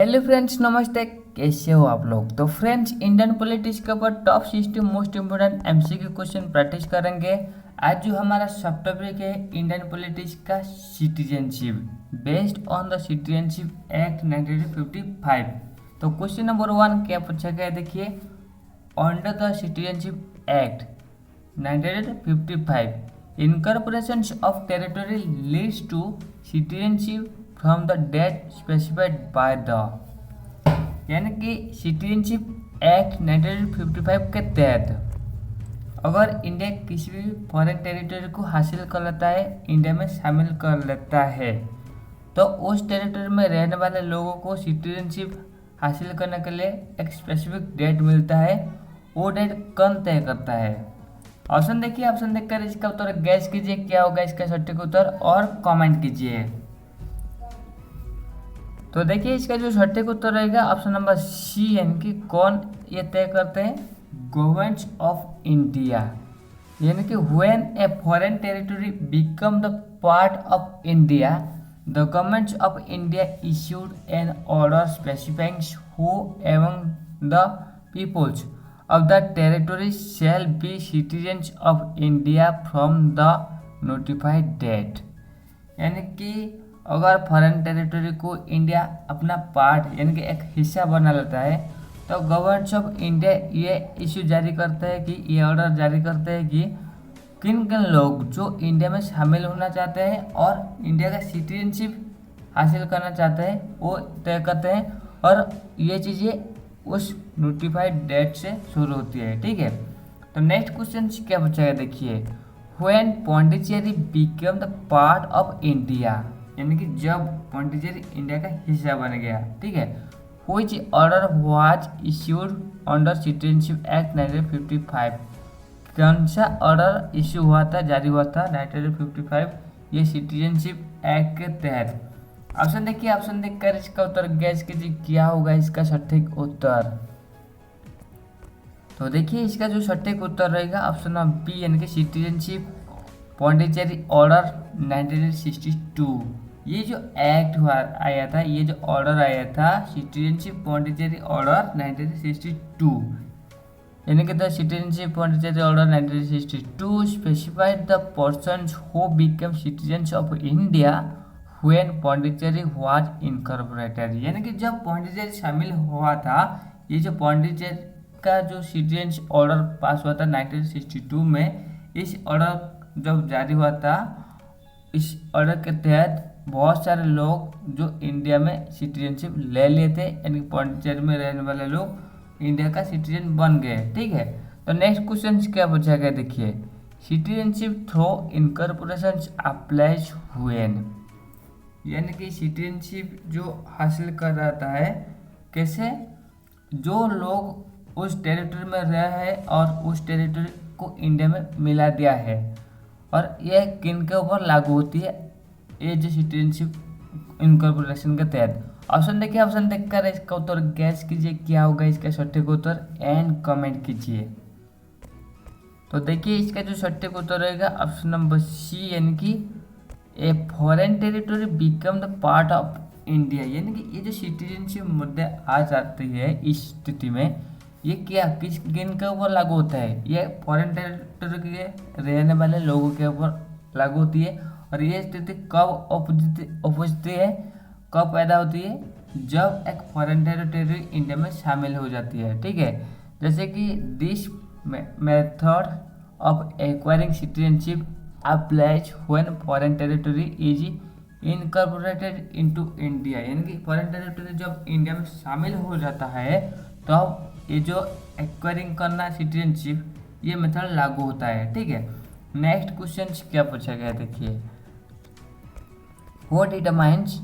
Hello friends, नमस्ते। कैसे हो आप लोग? तो फ्रेंड्स, इंडियन पॉलिटिक्स के ऊपर top 60 most important MCQ question practice करेंगे। आज जो हमारा सब टॉपिक है इंडियन पॉलिटिक्स का citizenship, based on the citizenship act 1955। तो क्वेश्चन नंबर 1 क्या पूछा गया है, देखिए। Under the citizenship act 1955, incorporation of territory leads to citizenship from the date specified by the, यानी कि सिटीजनशिप एक्ट 1955 के तहत अगर इंडिया किसी भी फॉरेन टेरिटरी को हासिल कर लेता है, इंडिया में शामिल कर लेता है, तो उस टेरिटरी में रहने वाले लोगों को सिटीजनशिप हासिल करने के लिए एक स्पेसिफिक डेट मिलता है। वो डेट कौन तय करता है? ऑप्शन देखिए, ऑप्शन देखकर इसका उत्तर गैस कीजिए क्या होगा इसका सटीक उत्तर, और कमेंट कीजिए। तो देखिए इसका जो सटीक उत्तर रहेगा ऑप्शन नंबर सी, यानी कि कौन ये तय करते हैं? Governments of India. यानी कि when a foreign territory become the part of India, the governments of India issued an order specifying who among the peoples of the territory shall be citizens of India from the notified date। यानी कि अगर foreign territory को India अपना part यानी कि एक हिस्सा बना लेता है, तो गवर्नमेंट ऑफ इंडिया ये इशू जारी करता है कि ये ऑर्डर जारी करते हैं कि किन किन लोग जो इंडिया में शामिल होना चाहते हैं और इंडिया का सिटीजनशिप हासिल करना चाहते हैं वो तय करते हैं, और ये चीज़ें उस नोटिफाइड डेट से शुरू होती है। ठीक है, तो नेक्स्ट क्वेश्चन क्या पूछा गया, देखिए। When Pondicherry become the part of India, यानी कि जब पौंडीचेरी इंडिया का हिस्सा बन गया, ठीक है, which order was issued under citizenship act 1955। कौन सा ऑर्डर इश्यू हुआ था, जारी हुआ था 1955 ये सिटीजनशिप एक्ट के तहत? ऑप्शन देखिए, ऑप्शन देखकर इसका उत्तर गैस कीजिए क्या होगा इसका सटीक उत्तर। तो देखिए इसका जो सटीक उत्तर रहेगा ऑप्शन नंबर बी, यानी कि सिटीजनशिप पौंडीचेरी ऑर्डर 1962। ये जो एक्ट हुआ आया था, ये जो ऑर्डर आया था सिटीजनशिप पौंडीचेरी ऑर्डर 1962, यानी कि the citizenship Pondicherry order 1962 specified the persons who become citizens of India when Pondicherry was incorporated. यानी कि जब पौंडीचेरी शामिल हुआ था, ये जो पौंडीचेरी का जो सिटीजन ऑर्डर पास हुआ था 1962 में, इस ऑर्डर जब जारी हुआ था, इस ऑर्डर के तहत बहुत सारे लोग जो इंडिया में सिटीजनशिप ले लिए थे, यानी पौंडीचेरी में रहने वाले लोग इंडिया का सिटीजन बन गए। ठीक है, तो नेक्स्ट क्वेश्चन क्या पूछा गया, देखिए। Citizenship through incorporation applies when, यानी कि सिटीजनशिप जो हासिल कर रहता है कैसे? जो लोग उस टेरिटरी में रहे हैं और उस टेरिटरी को इंडिया में मिला दिया है, और यह किन के ऊपर लागू होती है, ये जो सिटीजनशिप इनकॉर्पोरेशन के तहत? ऑप्शन देखिए, ऑप्शन देखकर इसका उत्तर गैस कीजिए क्या होगा इसका सटीक उत्तर, एंड कमेंट कीजिए। तो देखिए इसका जो सटीक उत्तर रहेगा ऑप्शन नंबर सी, यानी कि ए foreign territory become the part of India. यानी कि ये जो सिटीजनशिप मुद्दे आ जाती है इस स्थिति में, ये क्या किस किन के ऊपर लागू होता है? ये फॉरेन टेरिटरी के रहने वाले लोगों के ऊपर लागू होती है। और ये स्थिति कब उपजती है, कब पैदा होती है? जब एक फॉरेन टेरिटरी इंडिया में शामिल हो जाती है। ठीक है, जैसे कि this method of acquiring citizenship applies when foreign territory is incorporated into India। यानी कि फॉरेन टेरिटरी जब इंडिया में शामिल हो जाता है, तो ये जो एक्वायरिंग करना सिटीजनशिप, ये मेथड लागू होता है। ठीक है, नेक्स्ट क्वेश्चन क्या पूछा गया, देखिए। What determines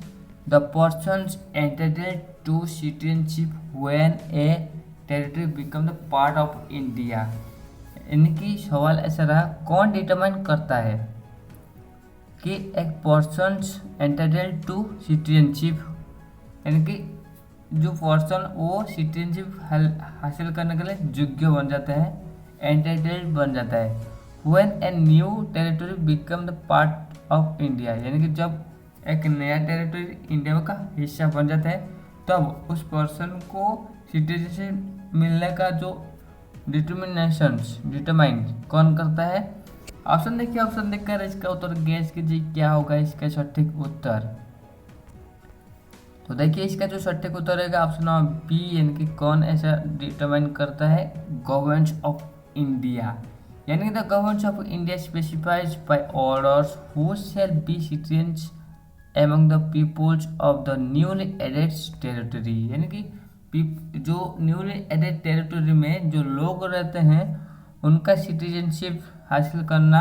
the persons entitled to citizenship when a territory become the part of India. यानी कि सवाल ऐसा रहा, कौन डिटरमाइन करता है कि एक पर्सन्स एंटाइटल्ड टू सिटीजनशिप, यानी कि जो पर्सन वो सिटीजनशिप हासिल करने के लिए योग्य बन जाता है, एंटाइटल्ड बन जाता है। When a new territory become the part of India, यानी कि जब एक नया टेरिटरी इंडिया का हिस्सा बन जाता है, तब उस पर्सन को सिटीजनशिप मिलने का जो डिटरमाइन कौन करता है। ऑप्शन देखिए, ऑप्शन देखकर इसका उत्तर गैस कीजिए क्या होगा इसका सटीक उत्तर। तो देखिए इसका जो सटीक उत्तर रहेगा ऑप्शन नंबर बी, यानी कि कौन ऐसा डिटरमाइन करता है, गवर्नमेंट ऑफ इंडिया। यानी कि the government of India specifies by orders who shall be citizens among the peoples of the newly added territory. यानी कि जो न्यूली एडेड टेरिटरी में जो लोग रहते हैं उनका सिटीजनशिप हासिल करना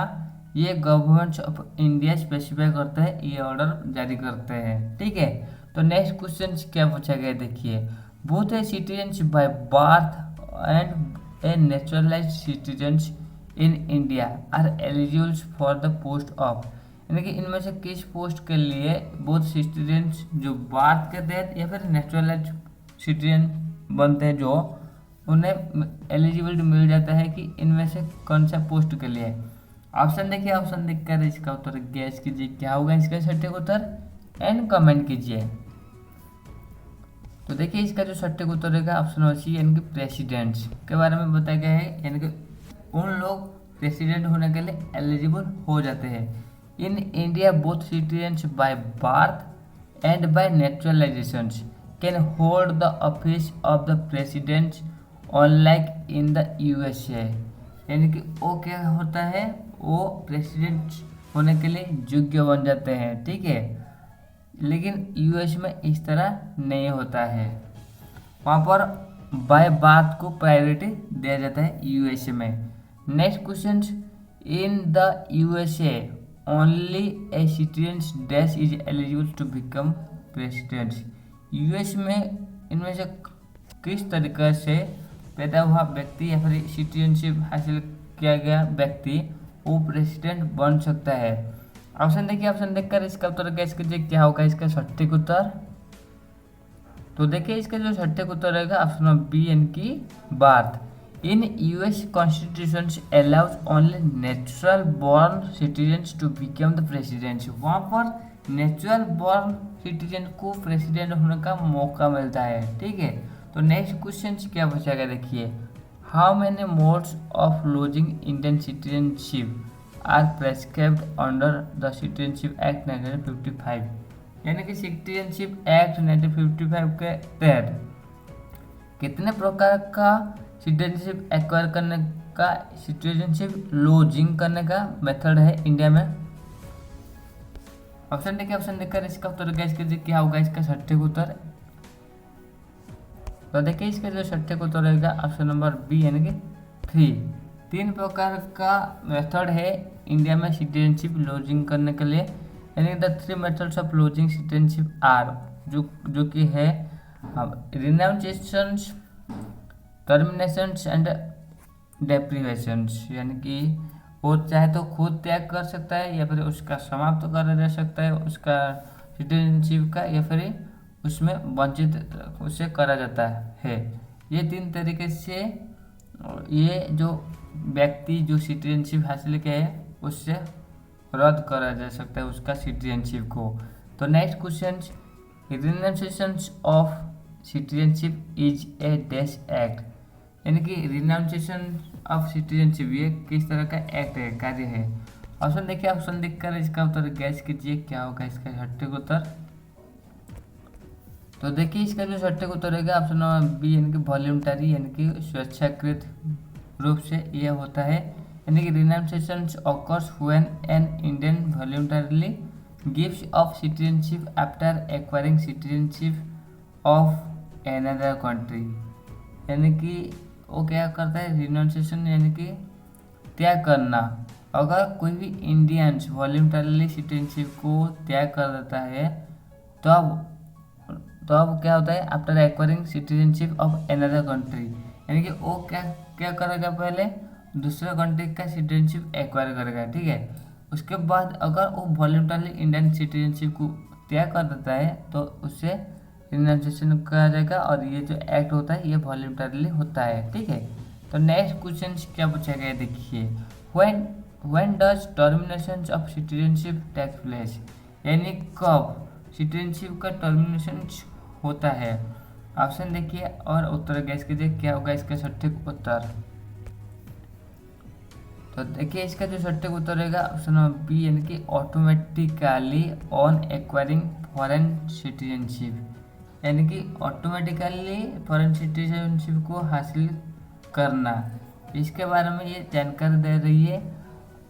ये गवर्नमेंट ऑफ इंडिया स्पेसिफाई करता है, ये ऑर्डर जारी करते हैं। ठीक है, तो नेक्स्ट क्वेश्चन क्या पूछा गया देखिए, both a citizens by birth and a naturalised citizens in India are eligible for the post of. यानी कि इनमें से किस पोस्ट के लिए बोथ सिटीजन्स जो बर्थ के तहत या फिर नेचुरलाइज्ड सिटीजन बनते हैं जो उन्हें एलिजिबल मिल जाता है कि इनमें से कौन सा पोस्ट के लिए। ऑप्शन देखिए, ऑप्शन देखकर इसका उत्तर गैस कीजिए क्या होगा इसका सटीक उत्तर एंड कमेंट कीजिए। तो देखिए इसका जो सटीक उत्तर रहेगा ऑप्शन नंबर सी, यानी कि प्रेसिडेंट्स के बारे में बताया गया है, यानी कि उन लोग प्रेसिडेंट होने के लिए एलिजिबल हो जाते हैं। In India both citizens by birth and bye naturalisation can hold the office of the president unlike in the USA. यानी कि वो क्या होता है, वो प्रेसिडेंट होने के लिए योग्य बन जाते हैं। ठीक है, लेकिन यूएस में इस तरह नहीं होता है, वहाँ पर बाय बर्थ को प्रायोरिटी दिया जाता है यूएसए में। Next question, in the USA only a citizen dash is eligible to become president. US में इनमें से किस तरीके से पैदा हुआ व्यक्ति या फिर सिटीजनशिप हासिल किया गया व्यक्ति वो प्रेसिडेंट बन सकता है। ऑप्शन देखिए, ऑप्शन देखकर इसका उत्तर गैस कीजिए क्या होगा इसका सटीक उत्तर। तो देखिए इसका जो सटीक उत्तर रहेगा ऑप्शन नंबर बी, यानी कि birth. In US constitution allows only natural born citizens to become the president. वहाँ पर नेचुरल बॉर्न सिटीजन को प्रेसिडेंट होने का मौका मिलता है। ठीक है, तो नेक्स्ट क्वेश्चन क्या पूछा गया देखिए, how many modes of losing Indian citizenship are prescribed under the citizenship act 1955। यानी कि सिटीजनशिप एक्ट 1955 के तहत कितने प्रकार का सिटीजनशिप एक्वायर करने का, सिटीजनशिप लूजिंग करने का मेथड है इंडिया में। ऑप्शन देखिए, ऑप्शन देखकर इसका उत्तर गैस कीजिए क्या होगा इसका सटीक उत्तर। तो देखिए इसका जो सटीक उत्तर रहेगा ऑप्शन नंबर बी, यानी कि 3। 3 प्रकार का मेथड है इंडिया में सिटीजनशिप लूजिंग करने के लिए, यानी कि the 3 methods of losing citizenship are, जो कि है रिनाउंसिएशंस, टर्मिनेशंस एंड डेप्रिवेशंस। यानी कि वो चाहे तो खुद त्याग कर सकता है या फिर उसका समाप्त कर दे सकता है उसका सिटीजनशिप का, या फिर उसमें वंचित उससे करा जाता है। ये 3 तरीके से ये जो व्यक्ति जो सिटीजनशिप हासिल किया है उससे रद्द करा जा सकता है उसका सिटीजनशिप को। तो next question, renunciation of citizenship is a dash act. यानी कि रिनाउंसिएशन ऑफ सिटीजनशिप ये किस तरह का एक्ट है, कार्य है। ऑप्शन देखिए, ऑप्शन देखकर इसका उत्तर गैस कीजिए क्या होगा इसका सटीक उत्तर। तो देखिए इसका जो सटीक उत्तर रहेगा ऑप्शन नंबर बी, यानी कि वॉल्यूंटरी, यानी कि स्वेच्छाकृत रूप से यह होता है। यानी कि renunciation occurs when an Indian voluntarily gives off citizenship after acquiring citizenship of another country. यानी कि वो क्या करता है, रिनाउंसिएशन यानी कि त्याग करना। अगर कोई भी इंडियंस वॉल्यूंटरली सिटीजनशिप को त्याग कर देता है तो अब क्या होता है, after acquiring citizenship of another country. यानी कि वो क्या करेगा, पहले दूसरे कंट्री का सिटीजनशिप एक्वायर करेगा। ठीक है, उसके बाद अगर वो वॉल्यूंटरली इंडियन सिटीजनशिप को त्याग कर देता है तो उससे रिनाउंसिएशन कहा जाएगा, और ये जो एक्ट होता है ये वॉल्यूंटरली होता है। ठीक है, तो नेक्स्ट क्वेश्चन क्या पूछा गया देखिए, when does termination of citizenship take place. यानी कब सिटीजनशिप का टर्मिनेशन होता है। ऑप्शन देखिए और उत्तर गैस कीजिए क्या होगा इसका सटीक उत्तर। तो देखिए इसका जो सटीक उत्तर रहेगा ऑप्शन नंबर बी यानी कि automatically on acquiring foreign citizenship, यानी कि ऑटोमेटिकली फॉरेन सिटीजनशिप को हासिल करना। इसके बारे में ये जानकारी दे रही है,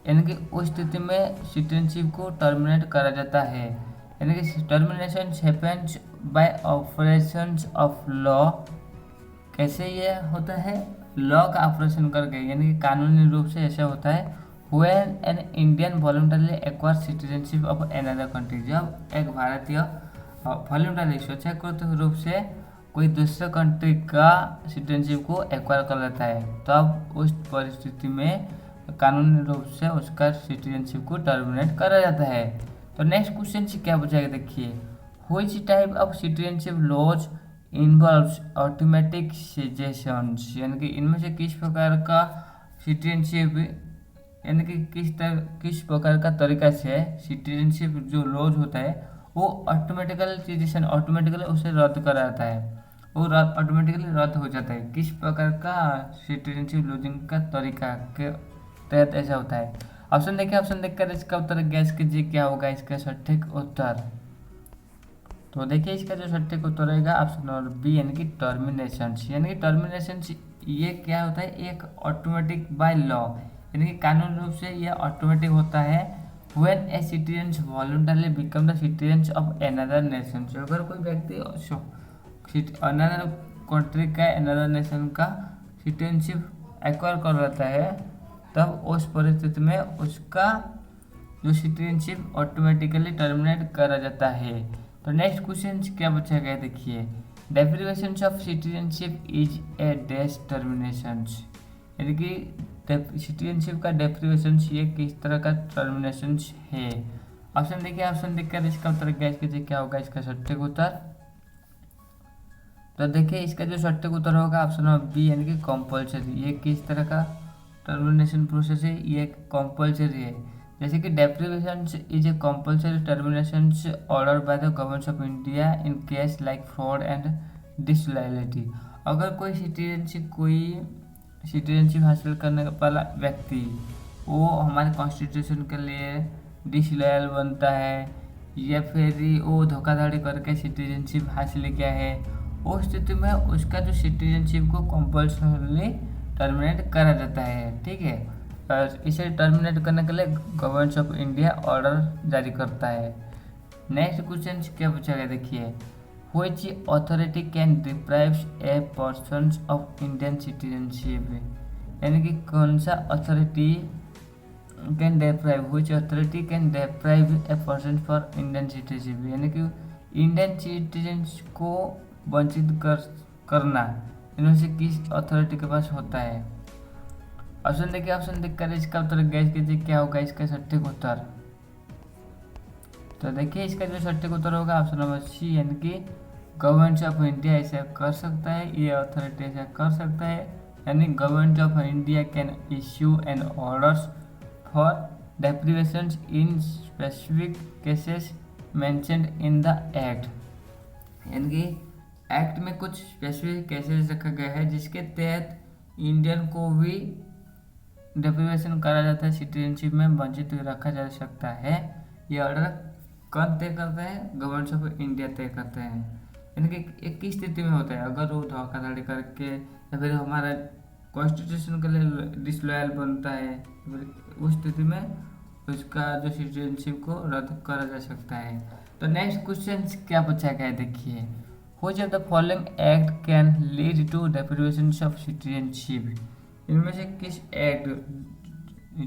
यानी कि उस स्थिति में सिटीजनशिप को टर्मिनेट करा जाता है, यानी कि termination happens by operations of law. कैसे ये होता है, लॉ का ऑपरेशन करके, यानी कि कानूनी रूप से ऐसा होता है। When an Indian voluntarily acquire citizenship of another country, जब एक भारतीय वॉलंटरली स्वेच्छाकृत रूप से कोई दूसरे कंट्री का सिटीजनशिप को एक्वायर कर लेता है, तब उस परिस्थिति में कानूनी रूप से उसका सिटीजनशिप को टर्मिनेट करा जाता है। तो नेक्स्ट क्वेश्चन से क्या पूछा गया देखिए, which type of citizenship laws involves automatic suggestions, यानी कि इनमें से किस प्रकार का सिटीजनशिप, यानी कि किस प्रकार का तरीका से सिटीजनशिप जो लॉज होता है वो ऑटोमेटिकली उसे रद्द करा जाता है, वो ऑटोमेटिकली रद्द हो जाता है। किस प्रकार का सिटीजनशिप लॉजिंग का तरीका के तहत ऐसा होता है। ऑप्शन देखिए, ऑप्शन देखकर इसका उत्तर गैस कीजिए क्या होगा इसका सटीक उत्तर। तो देखिए इसका जो सटीक उत्तर रहेगा ऑप्शन नंबर बी यानी कि टर्मिनेशंस, यानी कि टर्मिनेशंस ये क्या होता है, एक ऑटोमेटिक बाय लॉ, यानी कि कानूनी रूप से यह ऑटोमेटिक होता है। When a citizen voluntarily become the citizen of another nation, अगर कोई व्यक्ति अनदर कंट्री का अनदर नेशन का सिटीजनशिप एक्वायर कर लेता है, तब उस परिस्थिति में उसका जो सिटीजनशिप ऑटोमेटिकली टर्मिनेट करा जाता है। तो नेक्स्ट क्वेश्चन क्या पूछा गया देखिए, deprivation of citizenship is a dash terminations, यानी कि सिटीजनशिप का डेप्रिवेशन ये किस तरह का टर्मिनेशन है। ऑप्शन देखिए, ऑप्शन देखकर इसका उत्तर गैस कीजिए क्या होगा इसका सटीक उत्तर। तो देखिए इसका जो सटीक उत्तर होगा ऑप्शन नंबर बी यानी कि कंपल्सरी। ये किस तरह का टर्मिनेशन प्रोसेस है, ये कंपल्सरी है। जैसे कि deprivation is a compulsory termination order by the government of India in case like fraud and disloyalty. अगर कोई सिटीजनशिप हासिल करने वाला व्यक्ति वो हमारे कॉन्स्टिट्यूशन के लिए डिसलॉयल बनता है या फिर वो धोखाधड़ी करके सिटीजनशिप हासिल किया है, उस स्थिति में उसका जो सिटीजनशिप को कंपल्सरी टर्मिनेट करा जाता है। ठीक है, और इसे टर्मिनेट करने के लिए गवर्नमेंट ऑफ इंडिया ऑर्डर जारी करता है। नेक्स्ट क्वेश्चन क्या पूछा गया देखिए, which authority can deprive a person of Indian citizenship, यानी कि कौन सा authority can deprive, which authority can deprive a person for Indian citizenship, यानी कि इंडियन सिटीजन्स को वंचित करना इनमें से किस अथॉरिटी के पास होता है। ऑप्शन देखिए, ऑप्शन देखकर इसका उत्तर गैस कीजिए क्या होगा इसका सटीक उत्तर। तो देखिए इसका जो सटीक उत्तर होगा ऑप्शन नंबर सी यानी कि गवर्नमेंट ऑफ इंडिया ऐसा कर सकता है, ये अथॉरिटी ऐसा कर सकता है, यानी government of India can issue an orders for deprivation in specific cases mentioned in the act, यानी कि एक्ट में कुछ स्पेसिफिक केसेस रखा गया है जिसके तहत इंडियन को भी डेप्रिवेशन करा जाता है, सिटीजनशिप में वंचित रखा जा सकता है। ये ऑर्डर कौन तय करते हैं, गवर्नमेंट ऑफ इंडिया तय करते हैं, यानी कि एक किस स्थिति में होता है, अगर वो धोखाधड़ी करके या फिर हमारा कॉन्स्टिट्यूशन के लिए डिसलॉयल बनता है, उस स्थिति में उसका जो सिटीजनशिप को रद्द करा जा सकता है। तो नेक्स्ट क्वेश्चन क्या पूछा गया है देखिए, which of the following act can lead to deprivation of citizenship, इनमें से किस एक्ट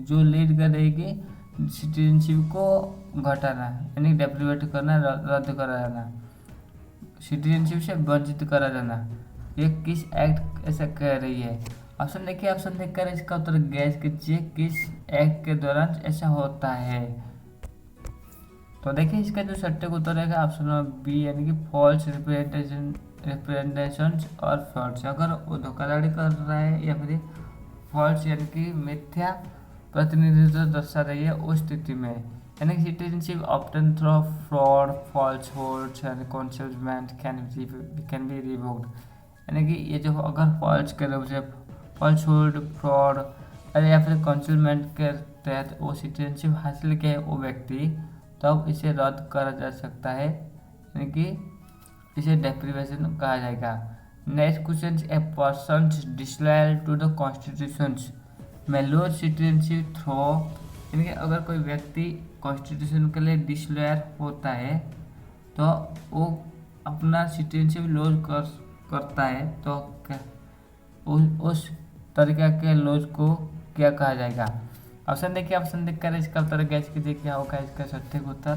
जो लीड करेगी सिटीजनशिप को घटाना, यानी डेप्रिवेट करना, रद्द करा जाना, सिटीजनशिप से वंचित करा जाना, ये किस एक्ट ऐसा कह रही है। ऑप्शन देखिए, ऑप्शन देखकर इसका उत्तर गैस कीजिए किस एक्ट के दौरान ऐसा होता है। तो देखिए इसका जो सटीक उत्तर रहेगा ऑप्शन नंबर बी यानी कि फॉल्स रिप्रेजेंटेशन और फ्रॉड्स। अगर वो धोखाधड़ी कर रहा है या फिर फॉल्स यानी कि मिथ्या प्रतिनिधित्व दर्शा रही है, उस स्थिति में यानी कि citizenship obtain through fraud, falsehood and concealment can be revoked. यानी कि ये जो अगर फॉल्सहुड, फ्रॉड अरे या फिर कंसीलमेंट के तहत वो सिटीजनशिप हासिल किया है वो व्यक्ति, तब इसे रद्द करा जा सकता है, यानी कि इसे डेप्रिवेशन कहा जाएगा। Next question, a person disloyal to the constitution may lose citizenship through, यानी कि अगर कोई व्यक्ति कॉन्स्टिट्यूशन के लिए डिसलॉयल होता है तो वो अपना सिटीजनशिप लूज करता है, तो उस तरीके के लॉज को क्या कहा जाएगा। ऑप्शन देखिए, ऑप्शन देखकर इसका उत्तर गैस कीजिए क्या होगा इसका सटीक उत्तर।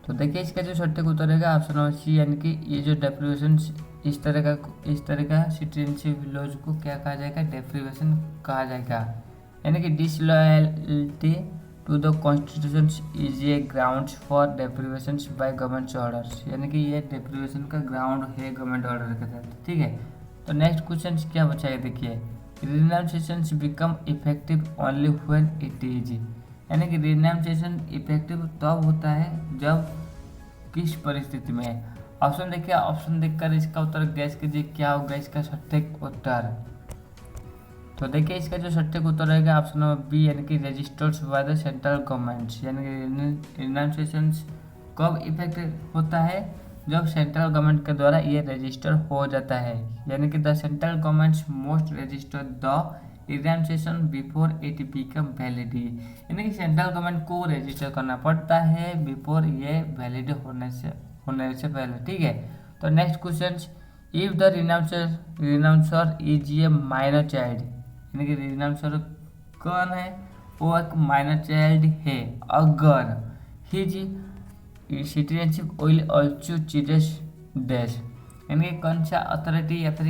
तो देखिए इसका जो सटीक उत्तर रहेगा ऑप्शन नंबर सी, यानी कि ये जो डेप्रिवेशन इस तरह का सिटीजनशिप लॉज को क्या कहा जाएगा, डेप्रिवेशन कहा जाएगा। यानी कि disloyalty to the constitution is a grounds for deprivation by government orders, यानी कि ये डेप्रिवेशन का ग्राउंड है गवर्नमेंट ऑर्डर के तहत, ठीक है। तो नेक्स्ट क्वेश्चन क्या बचा है देखिए, renunciation become effective only when it is, यानी कि रिनाउंसिएशन इफेक्टिव तब होता है जब किस परिस्थिति में। ऑप्शन देखिए, ऑप्शन देखकर इसका उत्तर गैस कीजिए क्या होगा इसका सटीक उत्तर। तो देखिए इसका जो सटीक उत्तर रहेगा ऑप्शन नंबर बी, यानी कि registered by the central government, यानी कि रिनाउंसिएशन कब इफेक्टिव होता है, जब सेंट्रल गवर्नमेंट के द्वारा ये रजिस्टर हो जाता है, यानी कि the central government most register the renunciation before it become valid, यानी कि सेंट्रल गवर्नमेंट को रजिस्टर करना पड़ता है बिफोर ये वैलिड होने से पहले, ठीक है। तो next question, if the renouncer is a minor child, यानी कि रिनाउंसर कौन है, वो एक माइनर चाइल्ड है, अगर his citizenship will also ceases dash, यानी कि कौन सा अथॉरिटी या फिर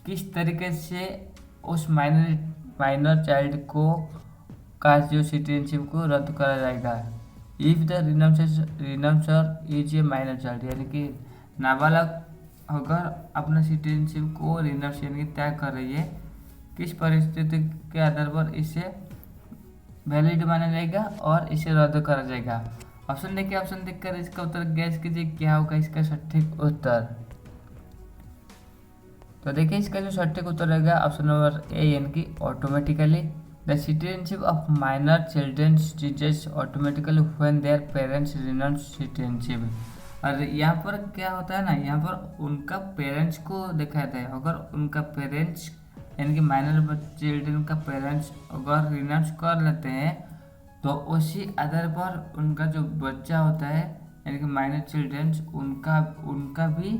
किस तरीके से उस माइनर चाइल्ड को का जो सिटीजनशिप को रद्द करा जाएगा। If the renouncer is a minor child, यानी कि नाबालग अगर अपना सिटीजनशिप को रिनाउंस यानी कि त्याग कर रही है, किस परिस्थिति के आधार पर इसे वैलिड माना जाएगा और इसे रद्द करा जाएगा। ऑप्शन देखिए, ऑप्शन देखकर इसका उत्तर गैस कीजिए क्या होगा इसका सटीक उत्तर। तो देखिए इसका जो सटीक उत्तर रहेगा ऑप्शन नंबर ए, यानी कि automatically the citizenship of minor children changes automatically when their parents renounce citizenship. और यहाँ पर क्या होता है ना, यहाँ पर उनका पेरेंट्स को देखा जाता है, अगर उनका पेरेंट्स यानी कि माइनर चिल्ड्रन का पेरेंट्स अगर रिनाउंस कर लेते हैं तो उसी आधार पर उनका जो बच्चा होता है यानी कि माइनर चिल्ड्रंस उनका भी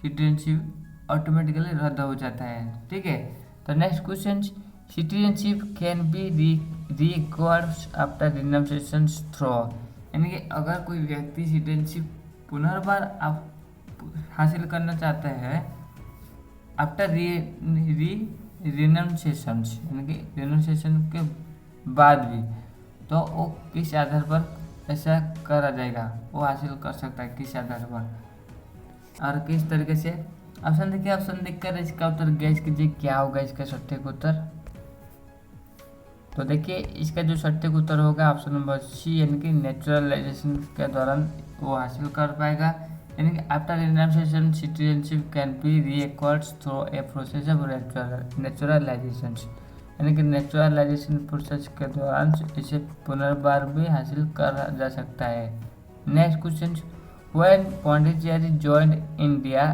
सिटीजनशिप ऑटोमेटिकली रद्द हो जाता है, ठीक है। तो next question, citizenship can be required after renunciation through, यानी कि अगर कोई व्यक्ति सिटीजनशिप पुनर्बार आप हासिल करना चाहता है आफ्टर रिनाउंसिएशन, यानी कि रिनाउंसिएशन के बाद भी, तो वो किस आधार पर ऐसा करा जाएगा, वो हासिल कर सकता है किस आधार पर और किस तरीके से। ऑप्शन देखिए, ऑप्शन देखकर इसका उत्तर गैस कीजिए क्या होगा इसका सटीक उत्तर। तो देखिए इसका जो सटीक उत्तर होगा ऑप्शन नंबर सी, यानी कि नेचुरलाइजेशन के दौरान वो हासिल कर पाएगा, यानी कि after renunciation citizenship can be reacquired through a process of naturalisation, यानी कि नेचुरलाइजेशन प्रोसेस के दौरान इसे पुनर्बार भी हासिल करा जा सकता है। Next question, when Pondicherry joined India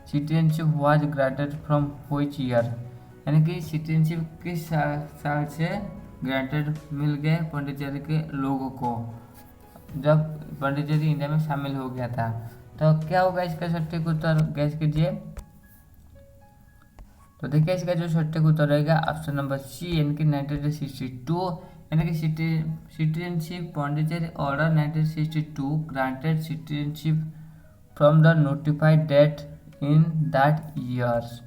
citizenship was granted from which year, यानी कि सिटीजनशिप किस साल से ग्रांटेड मिल गए पौंडीचेरी के लोगों को जब पौंडीचेरी इंडिया में शामिल हो गया था। तो क्या होगा इसका सटीक उत्तर गैस कीजिए। तो देखिए इसका जो सटीक उत्तर रहेगा ऑप्शन नंबर सी, यानी कि 1962, यानी कि citizenship Pondicherry order 1962 granted citizenship from the notified date in that years,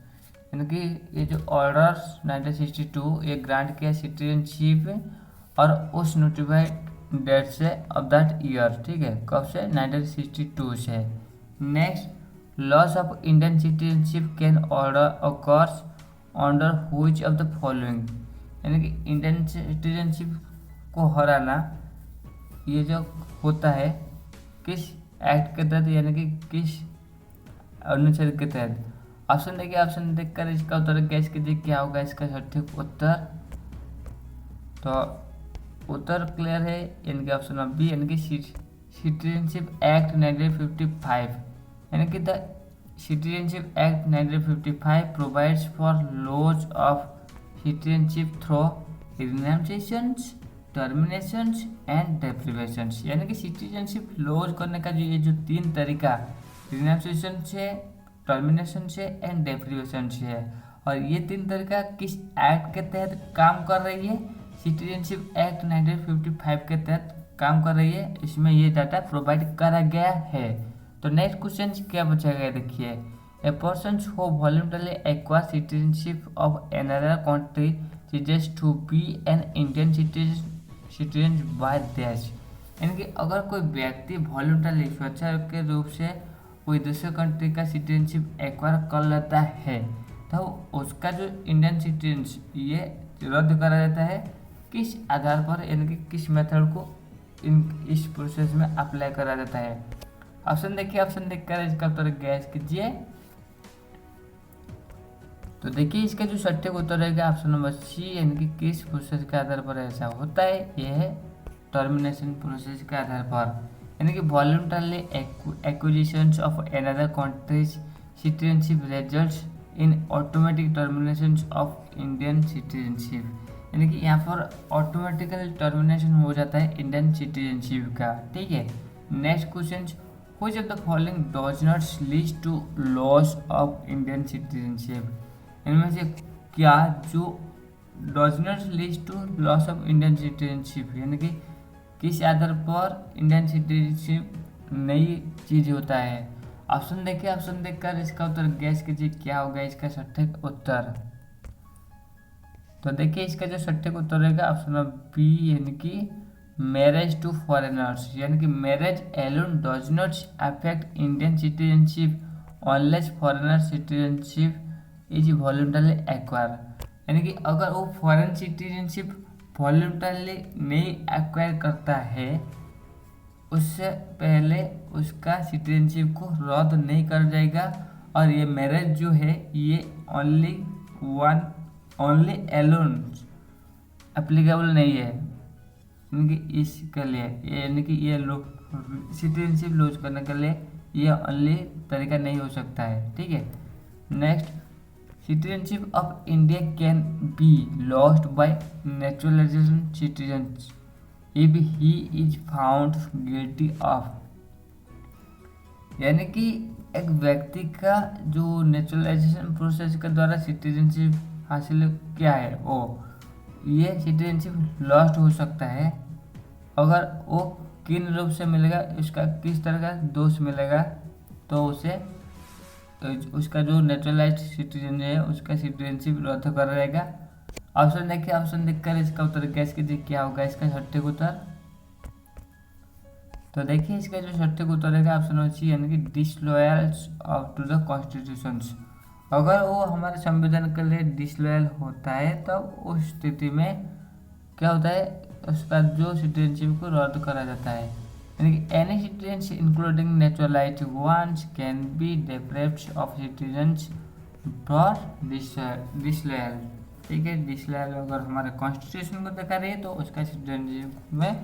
यानी कि ये जो ऑर्डर 1962 ये ग्रांट किया सिटीजनशिप और उस नोटिफाइड डेट से ऑफ दैट ईयर, ठीक है, कब से 1962 से। Next, loss of Indian citizenship can order occurs under which of the following, यानी कि इंडियन सिटीजनशिप को हराना ये जो होता है किस एक्ट के तहत, यानी कि किस अनुच्छेद के तहत। ऑप्शन देखिए, ऑप्शन देखकर इसका उत्तर गैस कीजिए क्या होगा इसका सटीक उत्तर। तो उत्तर क्लियर है, यानी कि ऑप्शन ऑफ बी, यानी कि सिटीजनशिप एक्ट 1955, यानी कि the citizenship act 1955 provides for laws of citizenship through renunciations, terminations and deprivations. यानी कि सिटीजनशिप लॉज करने का जो ये जो 3 तरीका रिनाउंसिएशन से, टर्मिनेशन से एंड डेप्रिवेशन से है, और ये 3 तरीका किस एक्ट के तहत काम कर रही है, सिटीजनशिप एक्ट 1955 के तहत काम कर रही है, इसमें ये डाटा प्रोवाइड करा गया है। तो नेक्स्ट क्वेश्चन क्या बचा गया देखिए, a person who voluntarily acquire citizenship of another country ceases to be an Indian citizen by that. यानी कि अगर कोई व्यक्ति वॉलंटरली स्वेच्छा के रूप से कोई दूसरे कंट्री का सिटीजनशिप एक्वायर कर लेता है तो उसका जो इंडियन सिटीजन ये रद्द करा जाता है किस आधार पर, यानी कि किस मेथड को इस प्रोसेस में अप्लाई करा जाता है। ऑप्शन देखिए, ऑप्शन देखकर इसका उत्तर गैस कीजिए। तो देखिए इसका जो सटीक उत्तर रहेगा ऑप्शन नंबर सी, यानी कि किस प्रोसेस के आधार पर ऐसा होता है, यह है टर्मिनेशन प्रोसेस के आधार पर। यानी कि voluntarily acquisition of another countries citizenship results in automatic termination of Indian citizenship. यानी कि यहाँ पर ऑटोमेटिकली टर्मिनेशन हो जाता है इंडियन सिटीजनशिप का, ठीक है। Next question, which of the following does not lead to loss of Indian citizenship. इनमें से क्या जो does not lead to loss of Indian citizenship, यानी कि किस आधार पर इंडियन सिटीजनशिप नई चीज होता है। ऑप्शन देखिए, ऑप्शन देखकर इसका उत्तर गैस कीजिए क्या होगा इसका सटीक उत्तर। तो देखिए इसका जो सटीक उत्तर रहेगा ऑप्शन ऑफ बी, यानी कि मैरिज टू फॉरेनर्स। यानी कि marriage alone does not affect Indian citizenship unless foreigner citizenship is voluntarily acquire. यानी कि अगर वो फॉरेन सिटीजनशिप वॉलंटरली नहीं एक्वायर करता है उससे पहले उसका सिटीजनशिप को रद्द नहीं कर जाएगा, और ये मैरिज जो है ये ओनली एलोन एप्लीकेबल नहीं है, यानी कि इसके लिए यानी कि ये सिटीजनशिप लूज करने के लिए ये ओनली तरीका नहीं हो सकता है, ठीक है। Next, citizenship of India can be lost by naturalisation citizens if he is found guilty of. यानी कि एक व्यक्ति का जो नेचुरलाइजेशन प्रोसेस के द्वारा सिटीजनशिप हासिल किया है वो ये सिटीजनशिप लॉस्ट हो सकता है अगर वो किन रूप से मिलेगा, उसका किस तरह का दोष मिलेगा, तो उसे उसका जो नेचुरलाइज्ड सिटीजन है उसका सिटीजनशिप रद्द कर रहेगा। ऑप्शन देखिए, ऑप्शन देखकर इसका उत्तर गैस कीजिए क्या होगा इसका सटीक उत्तर। तो देखिए इसका जो सटीक उत्तर रहेगा ऑप्शन नंबर सी, यानी कि disloyal of to the constitutions. अगर वो हमारे संविधान के लिए डिसलॉयल होता है तो उस स्थिति में क्या होता है, उसका जो सिटीजनशिप को रद्द करा जाता है। यानी कि any citizen including naturalised ones can be deprived of citizens for disloyal, ठीक है। डिसलॉयल अगर हमारे कॉन्स्टिट्यूशन को देखा रही है तो उसका सिटीजनशिप में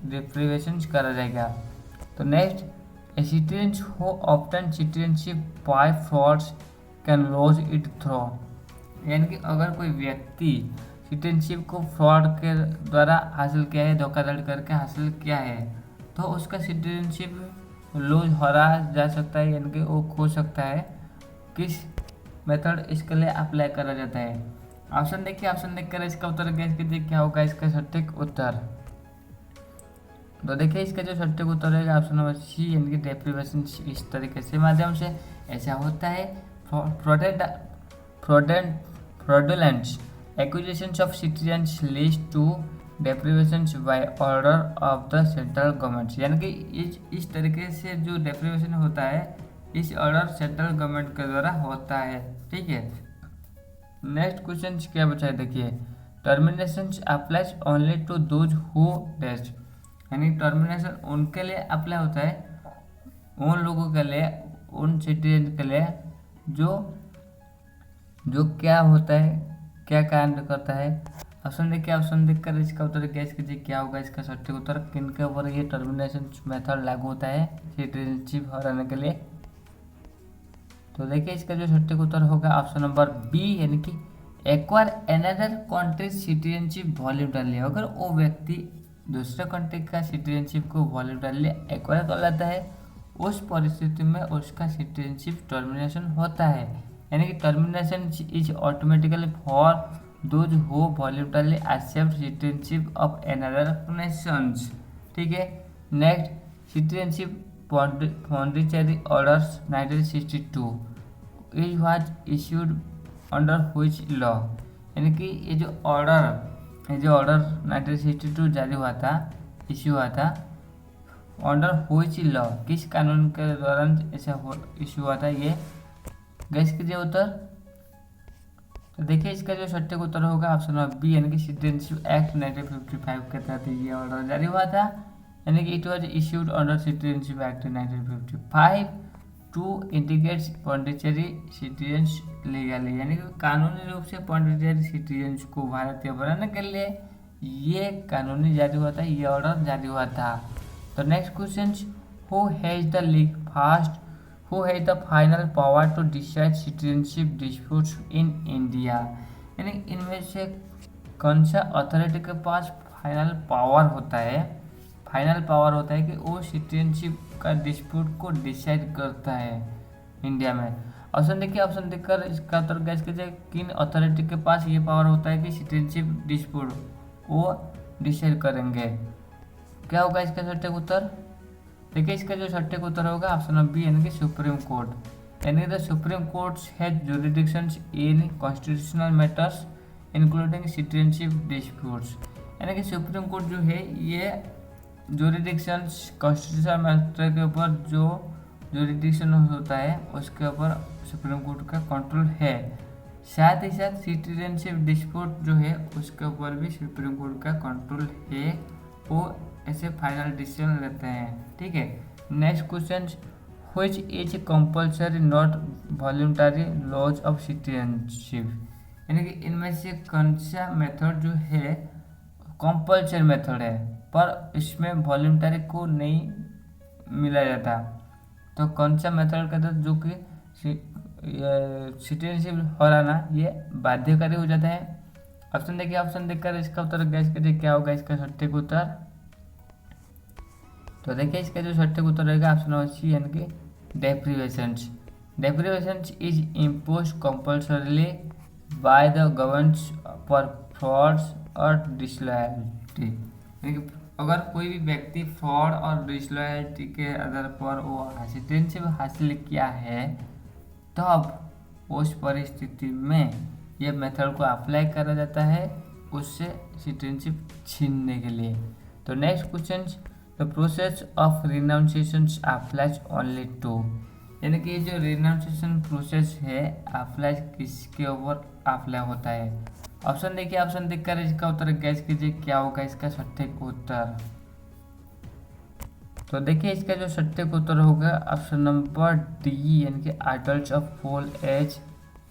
डिप्राइवेशन करा जाएगा। तो next, a citizen who obtain citizenship by frauds can loss it through. यानी कि अगर कोई व्यक्ति सिटीजनशिप को फ्रॉड के द्वारा हासिल किया है, धोखाधड़ी करके हासिल किया है, तो उसका सिटीजनशिप लूज हरा जा सकता है, यानी कि वो खो सकता है। किस मेथड इसके लिए अप्लाई करा जाता है। ऑप्शन देखिए, ऑप्शन देखकर इसका उत्तर गैस कीजिए क्या होगा इसका सटीक उत्तर। तो देखिए इसका जो सटीक उत्तर रहेगा ऑप्शन नंबर सी, यानी कि डेप्रिवेशन। इस तरीके से माध्यम से ऐसा होता है fraudulent acquisitions of citizens leads to deprivations by order of the central government. यानी कि इस तरीके से जो डेप्रिवेशन होता है इस ऑर्डर सेंट्रल गवर्नमेंट के द्वारा होता है, ठीक है। नेक्स्ट क्वेश्चन क्या बचा है देखिए, termination applies only to those who desist, यानी टर्मिनेशन उनके लिए अप्लाई होता है, उन लोगों के लिए, उन सिटीजन के लिए जो जो क्या होता है, क्या कार्य करता है। ऑप्शन देखिए, ऑप्शन देखकर इसका उत्तर गैस कीजिए क्या होगा इसका सटीक उत्तर। किन के ऊपर ये टर्मिनेशन मेथड लागू होता है सिटीजनशिप हराने के लिए। तो देखिए इसका जो सटीक उत्तर होगा ऑप्शन नंबर बी, यानी कि acquire another country citizenship voluntarily. अगर वो व्यक्ति दूसरे कंट्री का सिटीजनशिप को वॉलंटरली एक्वायर कर लेता है, उस परिस्थिति में उसका सिटीजनशिप टर्मिनेशन होता है, यानी कि termination is automatically for those who voluntarily accept citizenship of another nations. ठीक है, next citizenship Pondicherry orders 1962 is was issued under which law, यानी कि ये जो ऑर्डर 1962 जारी हुआ था, इश्यू हुआ था, अंडर व्हिच लॉ, किस कानून के दौरान ऐसा इश्यू हुआ था, ये गैस कीजिए उत्तर। तो देखिए इसका जो सटीक उत्तर होगा ऑप्शन नंबर बी, यानी कि सिटीजनशिप एक्ट 1955 के तहत ये ऑर्डर जारी हुआ था, यानी कि it was issued under citizenship act 1955 to integrate Pondicherry citizens legally, यानी कि कानूनी रूप से पॉन्डिचेरी सिटीजन्स को भारतीय बनाने के लिए ये कानूनी जारी हुआ था, ये ऑर्डर जारी हुआ था। तो next question, who has the final power to decide citizenship disputes in India, यानी इनमें से कौन सा अथॉरिटी के पास फाइनल पावर होता है कि वो सिटीजनशिप का डिस्प्यूट को डिसाइड करता है इंडिया में। ऑप्शन देखिए, ऑप्शन देखकर इसका उत्तर गैस कीजिए किन अथॉरिटी के पास ये पावर होता है कि सिटीजनशिप डिस्प्यूट वो डिसाइड करेंगे। क्या होगा इसका सटीक उत्तर। देखिए इसका जो सटीक उत्तर होगा ऑप्शन नंबर बी, यानी कि सुप्रीम कोर्ट, यानी the supreme court has jurisdictions in constitutional matters including citizenship disputes, यानी कि सुप्रीम कोर्ट जो है ये जुरिडिक्शंस कॉन्स्टिट्यूशनल मैटर के ऊपर जो जुरिडिक्शन होता है उसके ऊपर सुप्रीम कोर्ट का कंट्रोल है। साथ ही साथ सिटीजनशिप डिस्प्यूट जो है उसके ऊपर भी सुप्रीम कोर्ट का कंट्रोल है, वो ऐसे फाइनल डिसीजन लेते हैं। ठीक है, next question, which is compulsory not voluntary loss of citizenship, यानी कि इनमें से कौन सा मेथड जो है कंपल्सरी मेथड है पर इसमें वॉलंटरी को नहीं मिला जाता। तो कौन सा मेथड कहते हैं जो कि सिटीजनशिप हराना ये बाध्यकारी हो जाता है। ऑप्शन देखिए, ऑप्शन देखकर इसका उत्तर गैस कीजिए क्या होगा इसका सटीक उत्तर। तो देखिए इसका जो सटीक उत्तर रहेगा ऑप्शन नंबर सी, यानी कि deprivations. Deprivations is impose compulsorily by the government for frauds और डिसलॉयल्टी, यानी कि अगर कोई भी व्यक्ति फ्रॉड और डिसलॉयल्टी के आधार पर वो सिटीजनशिप हासिल किया है, तब उस परिस्थिति में ये मेथड को अप्लाई करा जाता है उससे सिटीजनशिप छीनने के लिए। तो next question, the process of renunciation applies only to, यानी कि ये जो रिनाउंसिएशन प्रोसेस है अप्लाइज किसके ऊपर अप्लाई होता है। ऑप्शन देखिए, ऑप्शन देखकर इसका उत्तर गैस कीजिए क्या होगा इसका सटीक उत्तर। तो देखिए इसका जो सटीक उत्तर होगा ऑप्शन नंबर डी, यानी कि adults of full age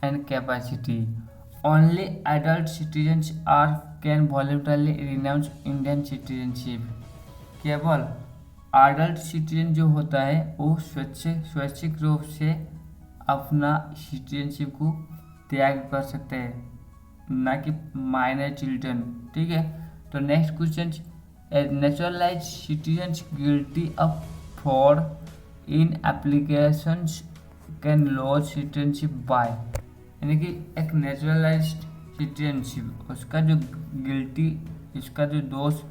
and capacity. Only adult citizens are can voluntarily renounce Indian citizenship, केवल एडल्ट सिटीजन जो होता है वो स्वैच्छिक रूप से अपना सिटीजनशिप को त्याग कर सकते हैं, ना कि माइनर चिल्ड्रन। ठीक है, तो next question, a naturalised citizens guilty of fraud in applications can lose citizenship by, यानी कि एक नेचुरलाइज्ड सिटीजनशिप उसका जो गिल्टी, इसका जो दोष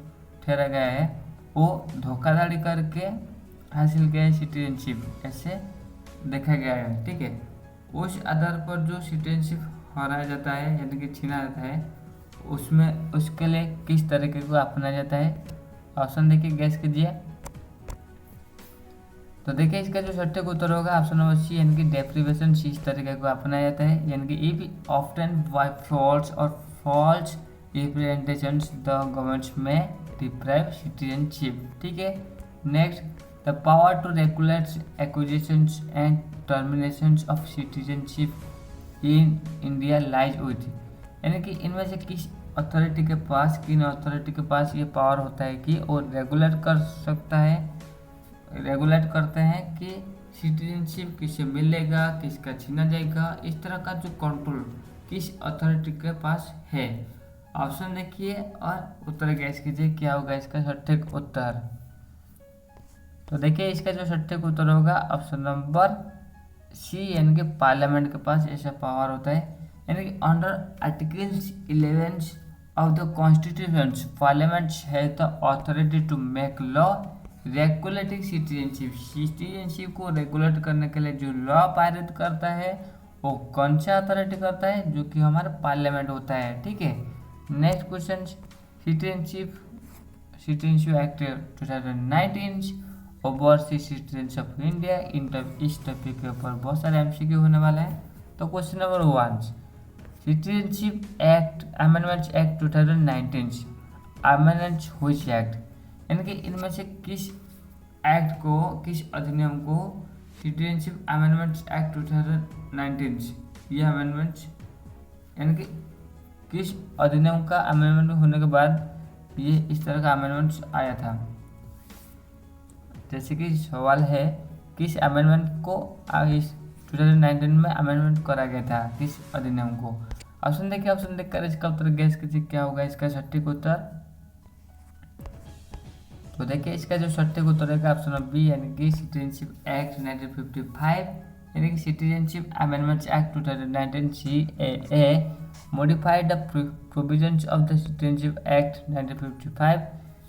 ठहरा गया है वो धोखाधड़ी करके हासिल किया है सिटीजनशिप, ऐसे देखा गया है। ठीक है, उस आधार पर जो सिटीजनशिप हराया जाता है यानी कि छीना जाता है उसमें उसके लिए किस तरीके को अपनाया जाता है। ऑप्शन देखिए, गैस कीजिए। तो देखिए इसका जो सटीक उत्तर होगा ऑप्शन नंबर सी, यानी कि डेप्रिवेशन इस तरीके को अपनाया जाता है, यानी कि इफ ऑफ्टन बाय फ्रॉड्स और फॉल्स रिप्रेजेंटेशंस द गवर्नमेंट्स में डिप्राइव सिटीजनशिप। ठीक है। Next, the power to regulate acquisitions and terminations of citizenship in India lies with, यानी कि इनमें से किस अथॉरिटी के पास, किन अथॉरिटी के पास ये पावर होता है कि वो रेगुलेट कर सकता है, रेगुलेट करते हैं कि सिटीजनशिप किसे मिलेगा, किसका छीना जाएगा, इस तरह का जो कंट्रोल किस अथॉरिटी के पास है। ऑप्शन देखिए और उत्तर गैस कीजिए क्या होगा इसका सटीक उत्तर। तो देखिए इसका जो सटीक उत्तर होगा ऑप्शन नंबर सी, यानी कि पार्लियामेंट के पास ऐसा पावर होता है। यानी कि under articles 11 of the constitution parliament has the authority to make law regulating citizenship. Citizenship को रेगुलेट करने के लिए जो लॉ पारित करता है वो कौन सा अथॉरिटी करता है, जो कि हमारा पार्लियामेंट होता है। ठीक है। Next question, citizenship act 2019 overseas citizen of India. इस टॉपिक के ऊपर बहुत सारे एमसीक्यू होने वाले हैं। तो question number 1, citizenship act amendments act 2019 amendments which act, यानी कि इनमें से किस एक्ट को, किस अधिनियम को सिटीजनशिप अमेंडमेंट्स एक्ट 2019, ये अमेंडमेंट्स यानी कि किस अधिनियम का अमेंडमेंट होने के बाद ये इस तरह का अमेंडमेंट्स आया था। जैसे कि सवाल है किस अमेंडमेंट को इस 2019 में अमेंडमेंट करा गया था, किस अधिनियम को। ऑप्शन देखिए, ऑप्शन देखकर इसका उत्तर गैस कीजिए क्या होगा इसका सटीक उत्तर। तो देखिए इसका जो सटीक उत्तर है ऑप्शन नंबर बी, यानी कि सिटीजनशिप एक्ट 1955, यानी कि citizenship amendments act 2019 CAA modified the provisions of the citizenship act 1955,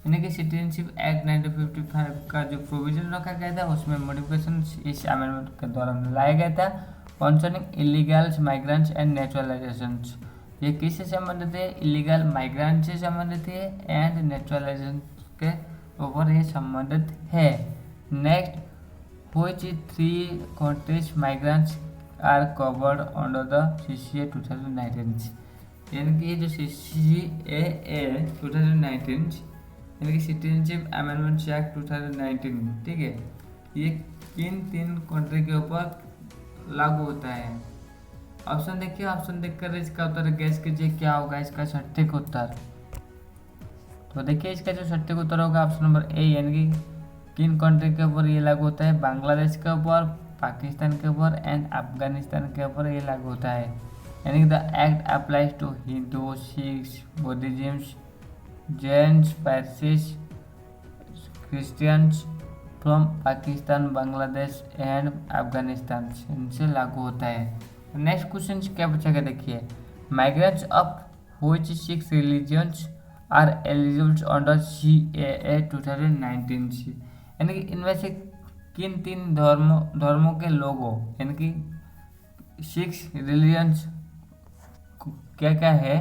यानी कि सिटीजनशिप एक्ट 1955 का जो प्रोविजन रखा गया था उसमें मॉडिफिकेशन इस अमेंडमेंट के दौरान लाया गया था concerning illegal migrants and naturalisation. ये किससे संबंधित है, इलीगल माइग्रेंट से संबंधित है एंड नेचुरलाइजेशन के ऊपर ये संबंधित है। Next, which 3 countries migrants are covered under the CCA 2019, यानी कि ये जो CCA 2019 यानी कि सिटीजनशिप अमेंडमेंट्स एक्ट 2019, ठीक है, ये किन 3 कंट्री के ऊपर लागू होता है। ऑप्शन देखिए, ऑप्शन देखकर इसका उत्तर गैस कीजिए क्या होगा इसका सटीक उत्तर। तो देखिए इसका जो सटीक उत्तर होगा ऑप्शन नंबर ए, यानी कि किन कंट्री के ऊपर ये लागू होता है, बांग्लादेश के ऊपर, पाकिस्तान के ऊपर एंड अफगानिस्तान के ऊपर ये लागू होता है। यानी कि the act applies to Hindu, Sikhs, Buddhisms, Jains, Parsis, Christians from Pakistan, Bangladesh and Afghanistan, इनसे लागू होता है। नेक्स्ट क्वेश्चन क्या पूछा देखिए, migrants of which 6 religions are eligible under CAA 2019, यानी कि इनमें से किन 3 धर्मों के लोगों, यानी कि 6 रिलीजन्स क्या क्या है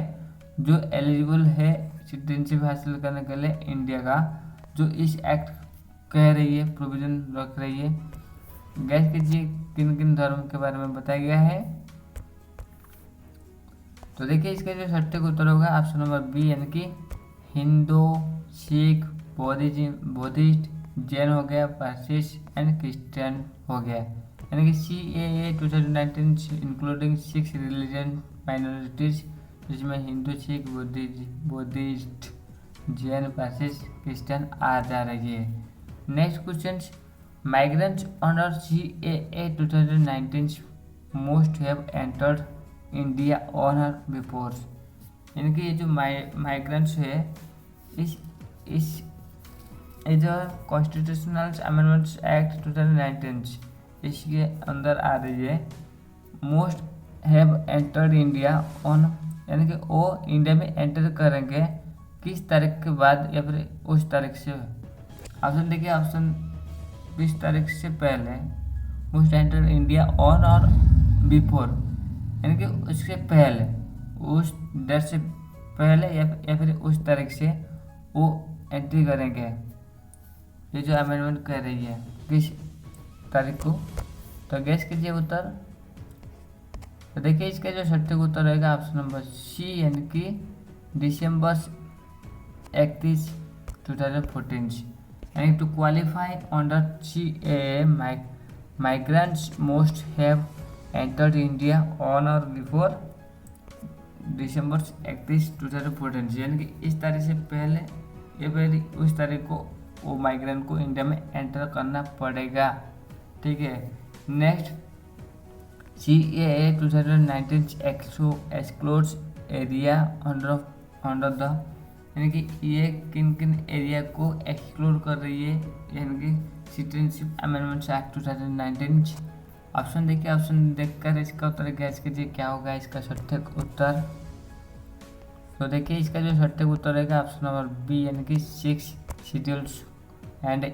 जो एलिजिबल है सिटीजनशिप हासिल करने के लिए इंडिया का, जो इस एक्ट कह रही है, प्रोविजन रख रही है। गैस कीजिए किन किन धर्म के बारे में बताया गया है। तो देखिए इसका जो सटीक उत्तर होगा ऑप्शन नंबर बी, यानी कि हिंदू, सिख, बुद्धिस्ट, जैन हो गया, पारसीस एंड क्रिश्चियन हो गया। यानी कि CAA 2019 इंक्लूडिंग 6 रिलीजन माइनॉरिटीज, जिसमें हिंदू, सिख, बुद्धिस्ट, जैन, पारसीस, क्रिश्चियन आ जा रही है। Next question, migrants under CAA 2019 most have entered India on और बिफोर, यानी कि ये जो माइग्रेंट्स है इस जो कॉन्स्टिट्यूशनल अमेंडमेंट्स एक्ट 2019 इसके अंदर आ रही है। Most have entered India on, यानी कि वो इंडिया में एंटर करेंगे किस तारीख के बाद या फिर उस तारीख से। ऑप्शन देखिए, ऑप्शन 20 तारीख से पहले, मोस्ट एंटर इंडिया ऑन और बिफोर, यानी कि उससे पहले, उस डेट से पहले या फिर उस तारीख से वो एंट्री करेंगे। ये जो अमेंडमेंट कह रही है किस तारीख को, तो गैस कीजिए उत्तर। तो देखिए इसका जो सटीक उत्तर रहेगा ऑप्शन नंबर सी, यानी कि दिसंबर 31, 2014, and to qualify under CAA, migrants must have entered India on or before दिसंबर 31, 2014, यानी कि इस तारीख से पहले या पहले उस तारीख को वो माइग्रेंट को इंडिया में एंटर करना पड़ेगा। ठीक है। Next, CAA 2019 excludes area under the, यानी कि ये किन किन एरिया को एक्सक्लूड कर रही है, यानी कि सिटीजनशिप अमेंडमेंट्स एक्ट 2019। ऑप्शन देखिए, ऑप्शन देखकर इसका उत्तर गैस कीजिए क्या होगा इसका सटीक उत्तर। तो देखिए इसका जो सटीक उत्तर रहेगा ऑप्शन नंबर बी, यानी कि 6 schedules and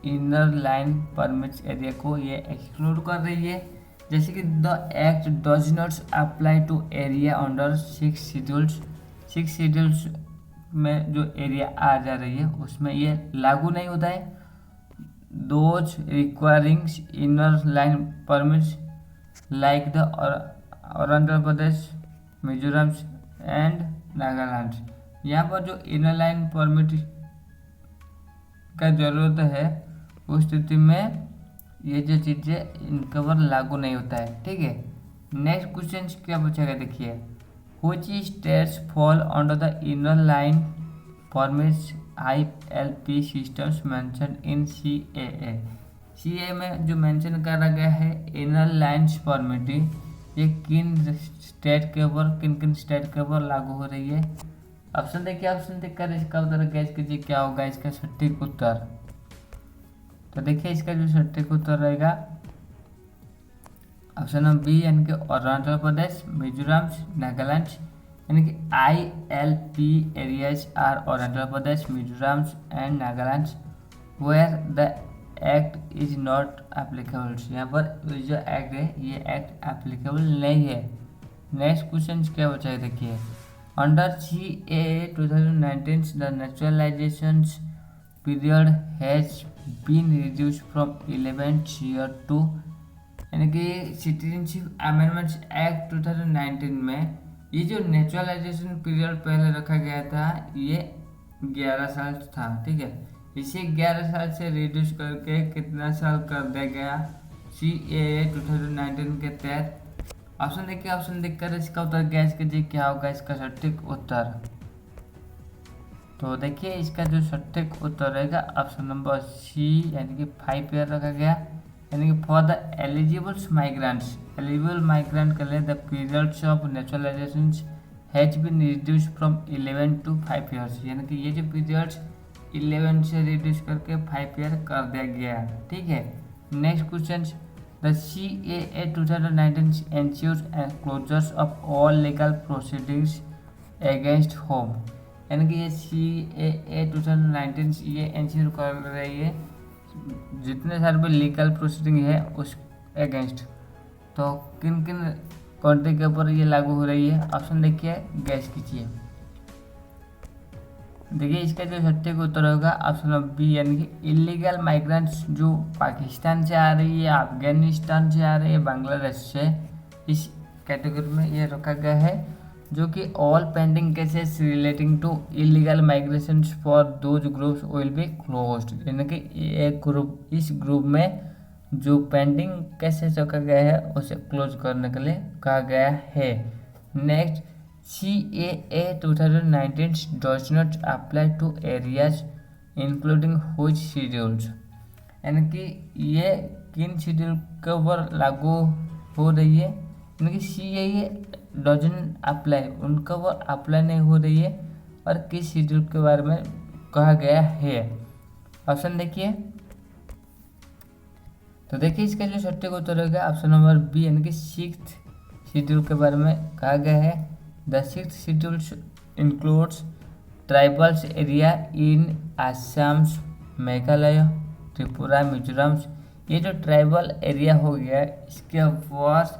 inner line permits area को ये एक्सक्लूड कर रही है। जैसे कि the act does not apply to area under 6 schedules. 6 schedules में जो एरिया आ जा रही है उसमें ये लागू नहीं होता है। Those requiring inner line permits like the Arunachal Pradesh, Mizoram and Nagaland. यहाँ पर जो इनर लाइन परमिट का जरूरत है उस स्थिति में ये जो चीज़ें इनके ऊपर लागू नहीं होता है। ठीक है। नेक्स्ट क्वेश्चन क्या पूछेगा देखिए, which states fall under the inner line permits ILP systems mention in CAA। CAA में जो मेंशन करा गया है इनर लाइन्स परमिट, ये किन स्टेट के ऊपर, किन किन स्टेट के ऊपर लागू हो रही है। ऑप्शन देखिए, ऑप्शन देखकर इसका उत्तर गैस कीजिए क्या होगा इसका सटीक उत्तर। तो देखिए इसका जो सटीक उत्तर रहेगा ऑप्शन नंबर बी, यानी कि अरुणाचल प्रदेश, मिजोरम, नागालैंड, यानी कि ILP areas are Arunachal Pradesh, Mizoram and Nagaland where the act is not applicable. यहाँ पर जो एक्ट है ये एक्ट एप्लीकेबल नहीं है। नेक्स्ट क्वेश्चन क्या बचा है देखिए, under CAA 2019 the naturalisation period has been reduce from 11 year to, यानी कि सिटीजनशिप अमेंडमेंट्स एक्ट 2019 में ये जो नेचुरलाइजेशन पीरियड पहले रखा गया था ये 11 साल था। ठीक है। इसे 11 साल से रिड्यूस करके कितना साल कर दिया गया CAA 2019 के तहत। ऑप्शन देखिए, ऑप्शन देखकर इसका उत्तर गैस कीजिए क्या होगा इसका सटीक उत्तर। तो देखिए इसका जो सटीक उत्तर रहेगा ऑप्शन नंबर सी, यानी कि 5 ईयर रखा गया, यानी कि फॉर द एलिजिबल माइग्रेंट के लिए the periods of naturalisation has been reduce from 11 to 5 years, यानी कि ये जो पीरियड्स 11 से रिड्यूस करके 5 ईयर कर दिया गया। ठीक है। Next question, the CAA 2019 ensures closures of all legal proceedings against home, यानी कि ये CAA 2019 ये इंश्योर कर रही है जितने सारे भी लीगल प्रोसीडिंग है उस अगेंस्ट। तो किन किन कंट्री के ऊपर ये लागू हो रही है, ऑप्शन देखिए गैस कीजिए। देखिए इसका जो सटीक उत्तर होगा ऑप्शन नंबर बी, यानी कि इलीगल माइग्रेंट्स जो पाकिस्तान से आ रही है, अफगानिस्तान से आ रही है, बांग्लादेश से, इस कैटेगरी में ये रखा गया है, जो कि all pending cases relating to illegal migration for those groups will be closed, यानी कि एक ग्रुप, इस ग्रुप में जो पेंडिंग केसेस रखा गया है उसे क्लोज करने के लिए कहा गया है। Next, CAA 2019 does not apply to areas including which schedules, यानी कि ये किन शेड्यूल के ऊपर लागू हो रही है, यानी कि CAA डजन अप्लाई, उनका वो अप्लाई नहीं हो रही है, और किस शेड्यूल के बारे में कहा गया है। ऑप्शन देखिए। तो देखिए इसका जो सटीक उत्तर होगा ऑप्शन नंबर बी, यानी कि 6th शेड्यूल के बारे में कहा गया है। The 6th schedule includes tribals area in Assam, Meghalaya, Tripura, Mizoram. ये जो ट्राइबल एरिया हो गया इसके पास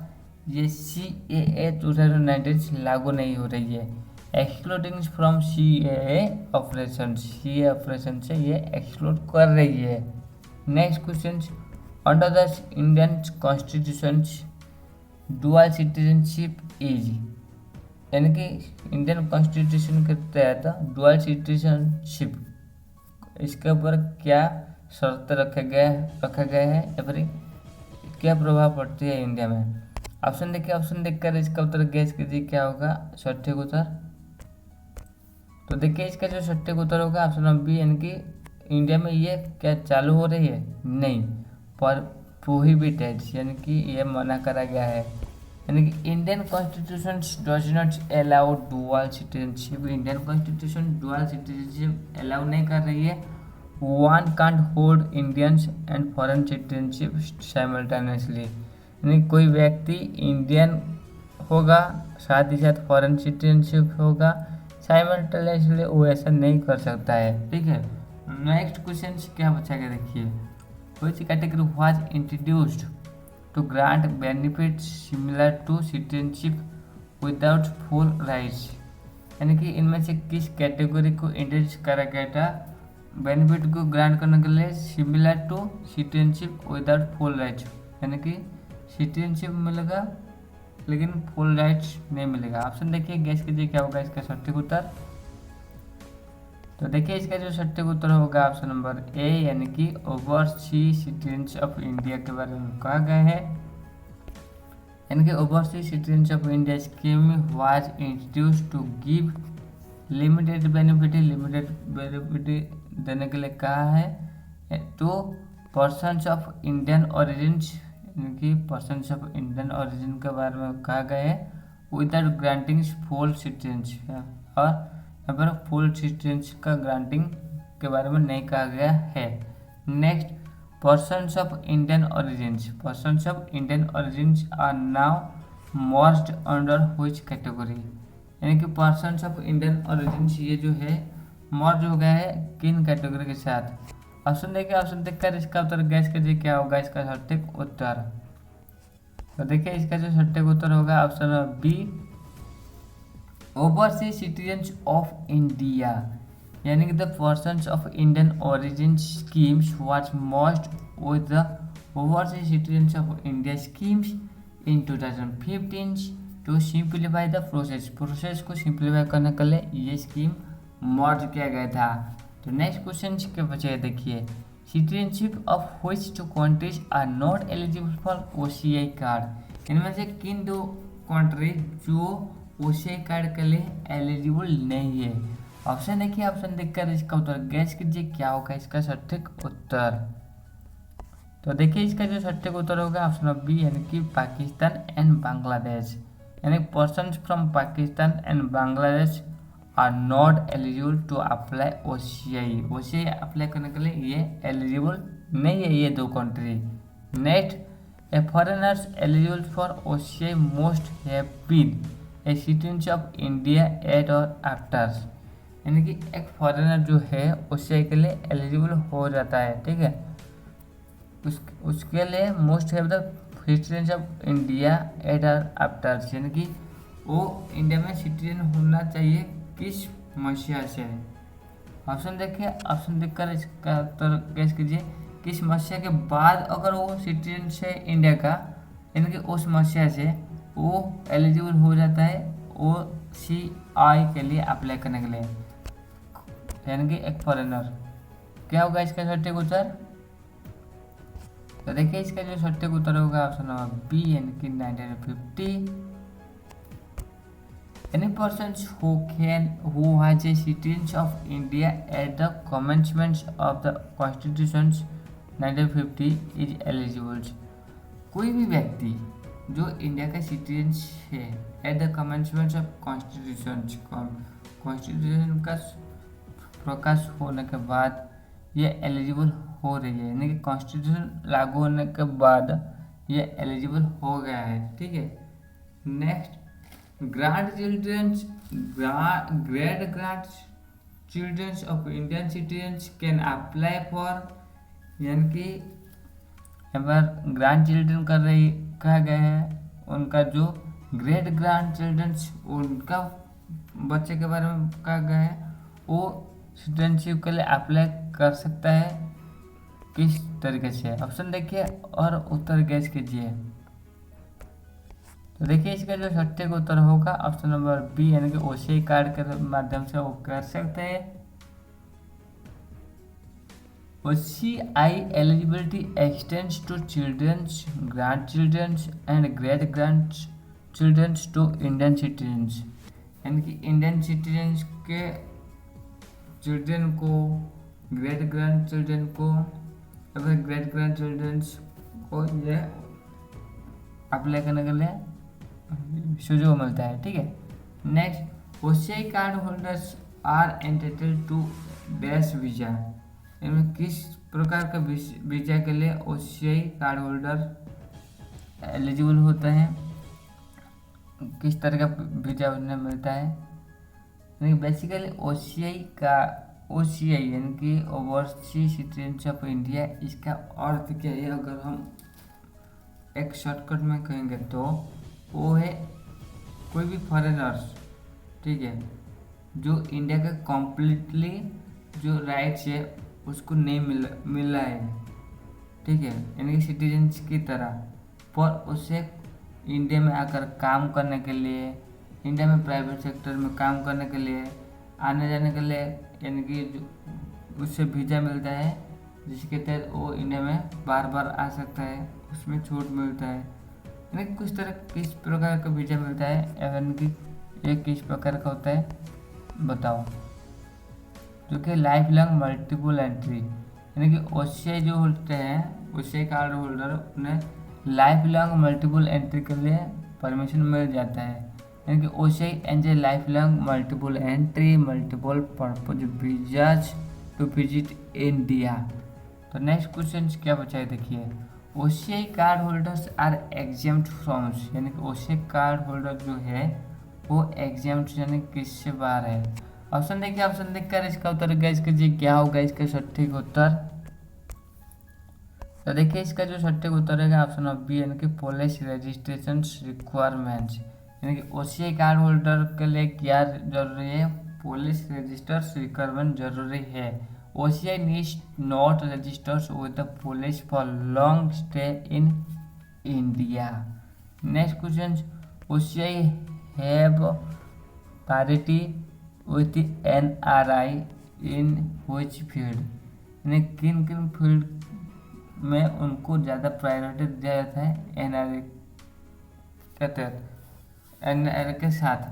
ये CAA 2019 लागू नहीं हो रही है, excluding from CAA operation, CAA operation से ये एक्सक्लूड कर रही है। Next question, under the Indian constitution dual citizenship is, यानी कि इंडियन कॉन्स्टिट्यूशन के तहत डुअल सिटीजनशिप, इसके ऊपर क्या शर्त रखा गया है या फिर क्या प्रभाव पड़ती है इंडिया में। ऑप्शन देखिए, ऑप्शन देखकर इसका उत्तर गैस कीजिए क्या होगा सठिक उत्तर। तो देखिए इसका जो सठिक उत्तर होगा ऑप्शन नंबर बी, यानी कि इंडिया में ये क्या चालू हो रही है, नहीं, पर प्रोहिबिटेड, यानी कि ये मना करा गया है। यानी कि Indian constitution does not allow dual citizenship, Indian constitution dual citizenship allow नहीं कर रही है। One can't hold Indians and foreign citizenship simultaneously, यानी कोई व्यक्ति इंडियन होगा साथ ही साथ फॉरेन सिटीजनशिप होगा, साइमल्टेनियसली वो ऐसा नहीं कर सकता है। ठीक है, नेक्स्ट क्वेश्चन क्या बचा के देखिए, which category was introduced to grant benefit similar to citizenship without full rights, यानी कि इनमें से किस कैटेगरी को इंट्रोड्यूस करा गया था बेनिफिट को ग्रांट करने के लिए similar to citizenship without full rights, यानी कि सिटीजनशिप मिलेगा लेकिन फुल राइट्स नहीं मिलेगा। ऑप्शन देखिए, गैस कीजिए क्या होगा इसका सटीक उत्तर। तो देखिए इसका जो सटीक उत्तर होगा ऑप्शन नंबर ए, यानी कि ओवरसीज सिटीजन्स ऑफ इंडिया के बारे में कहा गया है। यानी कि overseas citizens of India scheme was introduced to give limited benefit देने के लिए कहा है to persons of Indian origins, यानी कि पर्सन्स ऑफ इंडियन ओरिजिन के बारे में कहा गया है विदाउट ग्रांटिंग फुल सिटीजनशिप, और यहाँ पर फुल सिटीजनशिप का ग्रांटिंग के बारे में नहीं कहा गया है। Next, persons of Indian origins are now merged under which category, यानी कि पर्सन्स ऑफ इंडियन ओरिजिन्स ये जो है मर्ज हो गया है किन कैटेगरी के साथ। ऑप्शन देखिए, ऑप्शन देखकर इसका उत्तर गैस कीजिए क्या होगा इसका सटीक उत्तर। तो देखिए इसका जो सटीक उत्तर होगा option B, overseas citizens of India, यानी कि the persons of Indian origin schemes was merged with the overseas citizens of India schemes in 2015 to simplify the process को सिंप्लीफाई करने के लिए ये स्कीम मर्ज किया गया था। तो नेक्स्ट क्वेश्चन के बचे देखिए, citizenship of which two countries are not eligible for OCI card, इनमें से किन दो कंट्री जो ओसीआई कार्ड के लिए एलिजिबल नहीं है। ऑप्शन देखिए, ऑप्शन देखकर इसका उत्तर गैस कीजिए क्या होगा इसका सटीक उत्तर। तो देखिए इसका जो सटीक उत्तर होगा ऑप्शन बी, यानी कि पाकिस्तान एंड बांग्लादेश, यानी persons from Pakistan and Bangladesh are not eligible to apply OCI apply करने के लिए ये एलिजिबल नहीं है ये दो country. Next, a foreigners eligible for OCI most have been a citizen of India at or after, यानी कि एक फॉरेनर जो है ओसीआई के लिए एलिजिबल हो जाता है। ठीक है, उसके लिए most have the citizen of India at or after, यानी कि वो इंडिया में सिटीजन होना चाहिए किस मसीहा से। ऑप्शन देखिए, ऑप्शन देखकर इसका उत्तर गैस कीजिए, किस मसीहा के बाद अगर वो सिटीजन से इंडिया का, यानी कि उस मसीहा से वो एलिजिबल हो जाता है ओसीआई के लिए अप्लाई करने के लिए, यानी कि एक फॉरेनर। क्या होगा इसका सटीक उत्तर। तो देखिए इसका जो सटीक उत्तर होगा ऑप्शन नंबर बी, यानी कि 1950। Any persons who has a citizen of India at the commencement of the Constitution 1950 is eligible, कोई भी व्यक्ति जो इंडिया का सिटीजन है at the commencement of constitution का प्रकाश होने के बाद ये एलिजिबल हो रही है, यानी कि कॉन्स्टिट्यूशन लागू होने के बाद ये एलिजिबल हो गया है। ठीक है, next, great grand childrens of Indian citizens can apply for, यानी कि यहाँ पर ग्रैंड चिल्ड्रन कर रही कहा गया है, उनका जो ग्रेट ग्रैंड चिल्ड्रंस उनका बच्चे के बारे में कहा गया है, वो सिटीजनशिप के लिए अप्लाई कर सकता है किस तरीके से। ऑप्शन देखिए और उत्तर गैस कीजिए। तो देखिए इसका जो सटीक उत्तर होगा ऑप्शन नंबर बी, यानी कि ओसीआई कार्ड के माध्यम से वो कर सकते हैं। OCI eligibility extends to children's, grandchildren's and great grandchildren's to Indian citizens, यानी कि इंडियन सिटीजन्स के चिल्ड्रन को, ग्रेट ग्रैंड चिल्ड्रन को, अगर ग्रेट ग्रैंड चिल्ड्रंस को ये अप्लाई करने के लिए सुझाव मिलता है। ठीक है, next OCI card holders are entitled to dash visa, इनमें किस प्रकार का वीजा के लिए ओसीआई कार्ड होल्डर एलिजिबल होता है, किस तरह का वीजा उन्हें मिलता है। यानी बेसिकली ओसीआई यानी कि ओवरसीज सिटीजनशिप ऑफ इंडिया, इसका अर्थ क्या है अगर हम एक शॉर्टकट में कहेंगे तो वो है कोई भी फॉरेनर्स, ठीक है, जो इंडिया का कम्प्लीटली जो राइट्स है उसको नहीं मिला है, ठीक है, यानी कि सिटीजन्स की तरह, पर उसे इंडिया में आकर काम करने के लिए, इंडिया में प्राइवेट सेक्टर में काम करने के लिए, आने जाने के लिए, यानी कि उससे वीज़ा मिलता है जिसके तहत वो इंडिया में बार बार आ सकता है, उसमें छूट मिलता है। यानी कि कुछ तरह किस प्रकार का वीज़ा मिलता है, यानी कि ये किस प्रकार का होता है बताओ। जो कि लाइफ लॉन्ग मल्टीपल एंट्री, यानी कि ओसीआई जो होते हैं, ओसीआई कार्ड होल्डर, उन्हें लाइफ लॉन्ग मल्टीपल एंट्री के लिए परमिशन मिल जाता है। यानी कि OCI enjoy life long multiple entry multiple purpose visas to visit India. तो नेक्स्ट क्वेश्चन क्या बचा है देखिए, OCI card holders are exempt from, यानी कि ओसीआई कार्ड होल्डर जो है वो एग्जेम्प्ट यानी किससे बाहर है। ऑप्शन देखिए, ऑप्शन देखकर इसका उत्तर गैस कीजिए क्या होगा इसका सटीक उत्तर। तो देखिए इसका जो सटीक उत्तर है ऑप्शन ऑफ बी, यानी कि पुलिस रजिस्ट्रेशन रिक्वायरमेंट्स, यानी कि ओसीआई कार्ड होल्डर के लिए क्या जरूरी है, पुलिस रजिस्टर्स रिक्वायरमेंट जरूरी है। OCI needs not registers with the police for long stay in India. Next question, OCI have parity with the NRI in which field, यानी किन किन फील्ड में उनको ज़्यादा प्रायोरिटी दिया जाता है एनआरआई के तहत, एनआरआई के साथ।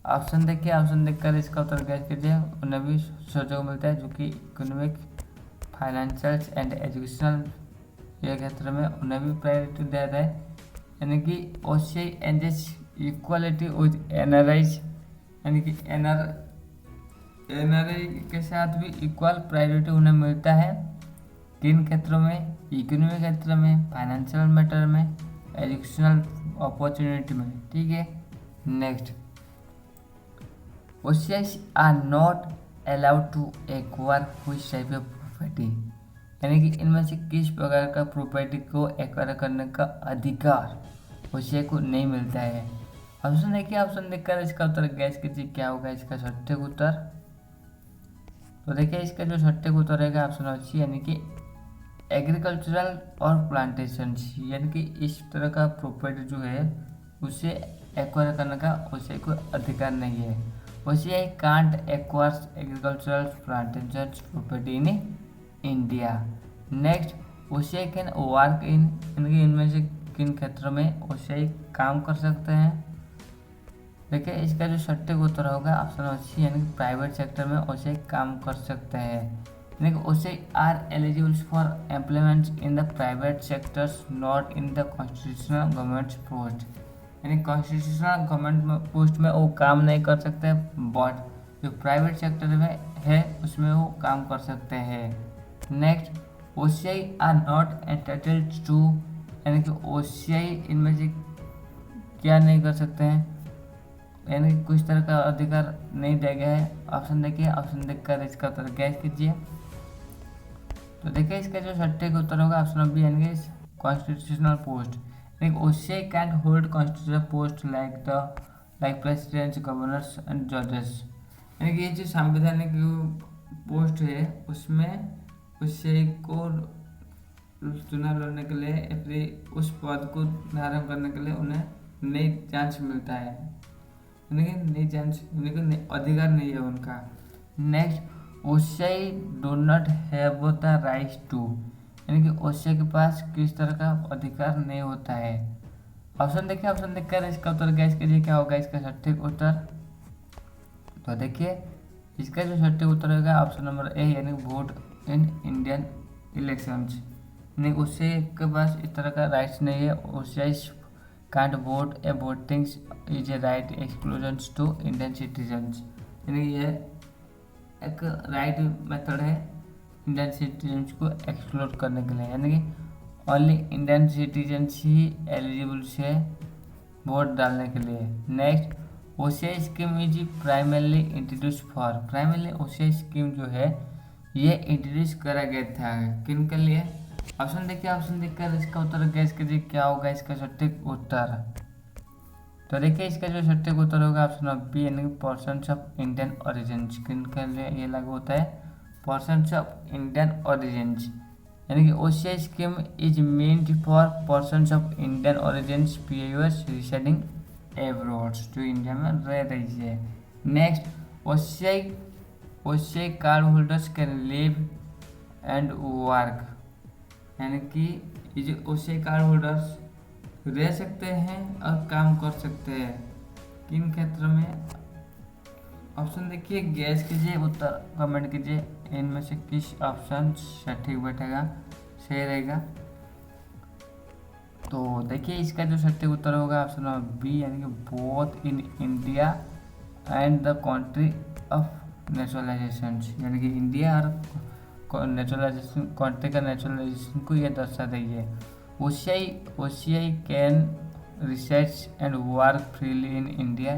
ऑप्शन देखिए, ऑप्शन देखकर इसका उत्तर गैस कीजिए, उन्हें भी सुझाव मिलता है जो कि इकोनॉमिक, फाइनेंशियल एंड एजुकेशनल ये क्षेत्र में उन्हें भी प्रायोरिटी दिया जाता है। यानी कि OCI enjoys equality with NRIs, यानी कि एनआरआई के साथ भी इक्वल प्रायोरिटी उन्हें मिलता है किन क्षेत्रों में, इकोनॉमिक क्षेत्र में, फाइनेंशियल मैटर में, एजुकेशनल अपॉर्चुनिटी में। ठीक है, next OCIs are not allowed to acquire which type of property, यानी कि इनमें से किस प्रकार का प्रॉपर्टी को एक्वायर करने का अधिकार OCI को नहीं मिलता है। ऑप्शन देखिए, ऑप्शन देखकर इसका उत्तर गैस कीजिए क्या होगा इसका सटीक उत्तर। तो देखिए इसका जो सटीक उत्तर रहेगा ऑप्शन ऑफ सी, यानी कि एग्रीकल्चरल और प्लांटेशन, यानी कि इस तरह का प्रॉपर्टी जो है उसे एक्वायर करने का OCI को अधिकार नहीं है। OCI can't acquire agricultural plantations property in India. Next, OCI can work in, यानी इनमें से किन क्षेत्रों में OCI काम कर सकते हैं। देखिए इसका जो सटीक उत्तर होगा ऑप्शन सी, यानी कि प्राइवेट सेक्टर में OCI काम कर सकते हैं। यानी कि OCI are eligible for employment in the private sectors not in the constitutional government post, यानी कॉन्स्टिट्यूशनल गवर्नमेंट पोस्ट में वो काम नहीं कर सकते, बट जो प्राइवेट सेक्टर में है उसमें वो काम कर सकते हैं। Next, OCI are not entitled to, यानी कि OCI इनमें से क्या नहीं कर सकते हैं, यानी कि कुछ तरह का अधिकार नहीं दिया गया है। ऑप्शन देखिए, ऑप्शन देखकर इसका उत्तर गैस कीजिए। तो देखिए इसका जो सटीक उत्तर होगा ऑप्शन बी, यानी कि constitutional post. Like OCI can hold constitutional post like presidents, governors and judges, यानी कि ये जो संवैधानिक पोस्ट है उसमें OCI को चुनाव लड़ने के लिए या फिर उस पद को धारण करने के लिए उन्हें नई चांस मिलता है, यानी नई चांस यानी अधिकार नहीं है उनका। Next, OCI do not have the right to, यानी कि ओशिया के पास किस तरह का अधिकार नहीं होता है। ऑप्शन देखिए, ऑप्शन देखकर इसका उत्तर गैस कीजिए क्या होगा इसका सटीक उत्तर। तो देखिए इसका जो सटीक उत्तर होगा ऑप्शन नंबर ए, यानी वोट इन इंडियन इलेक्शंस, यानी उससे के पास इस तरह का राइट्स नहीं है। OCI can't vote, a voting is a right exclusion to Indian citizens, यानी ये एक राइट मेथड है इंडियन सिटीजन्स को एक्सक्लूड करने के लिए, यानी कि ओनली इंडियन सिटीजन्स ही एलिजिबल से वोट डालने के लिए। Next, OCI scheme is primarily introduce for, primarily OCI scheme जो है ये इंट्रोड्यूस करा गया था किन के लिए। ऑप्शन देखिए, ऑप्शन देखकर इसका उत्तर गैस कीजिए क्या होगा इसका सटीक उत्तर। तो देखिए इसका जो सटीक उत्तर होगा ऑप्शन ऑफ बी, यानी पर्सन्स ऑफ इंडियन ओरिजिन, किन के लिए ये लागू होता है, पर्सन्स ऑफ इंडियन ओरिजिन, यानी कि OCI scheme is meant for persons of Indian origin POS residing abroad, जो इंडिया में रह रही है। Next, OCI card holders can live and work, यानी कि ये जो ओशियाई कार्ड होल्डर्स रह सकते हैं और काम कर सकते हैं किन क्षेत्र में। ऑप्शन देखिए, गैस कीजिए, उत्तर कमेंट कीजिए इनमें से किस ऑप्शन सटीक बैठेगा, सही रहेगा। तो देखिए इसका जो सटीक उत्तर होगा ऑप्शन नंबर बी, यानी कि both in India and the country of naturalisation, यानी कि इंडिया और नेचुरलाइजेशन कंट्री का नेचुरलाइजेशन को यह दर्शा रही है। OCI can reside and work freely in India,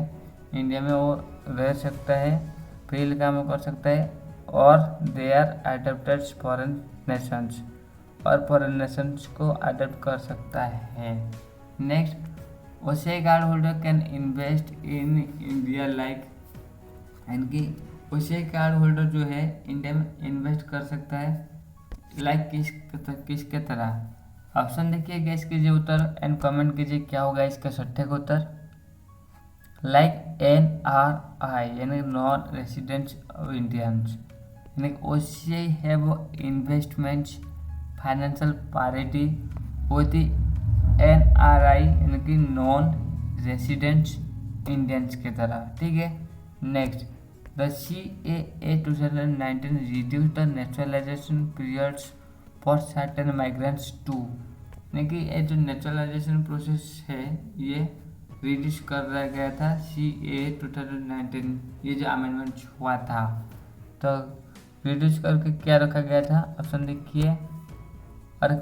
India में वो रह सकता है, फ्रीली काम कर सकता है, और they are adapted foreign nations, और फॉरेन नेशंस को अडेप्ट कर सकता है। Next, OCI card holder can invest in India like, यानी कि ओशियाई कार्ड होल्डर जो है इंडिया में इन्वेस्ट कर सकता है लाइक किसके तरह। ऑप्शन देखिए, गैस कीजिए उत्तर एंड कमेंट कीजिए क्या होगा इसका सटीक उत्तर। लाइक NRI, यानी नॉन रेसिडेंट्स ऑफ इंडियंस, यानी OCI have investments financial parity with NRI, यानी कि नॉन रेसिडेंट्स इंडियंस की तरह, ठीक है। Next, the CAA 2019 reduce the naturalisation periods for certain migrants to, यानी कि ये जो नेचुरलाइजेशन प्रोसेस है ये रिड्यूस कर दिया गया था CAA 2019, ये जो अमेंडमेंट हुआ था तो रिड्यूस करके क्या रखा गया था। ऑप्शन देखिए, और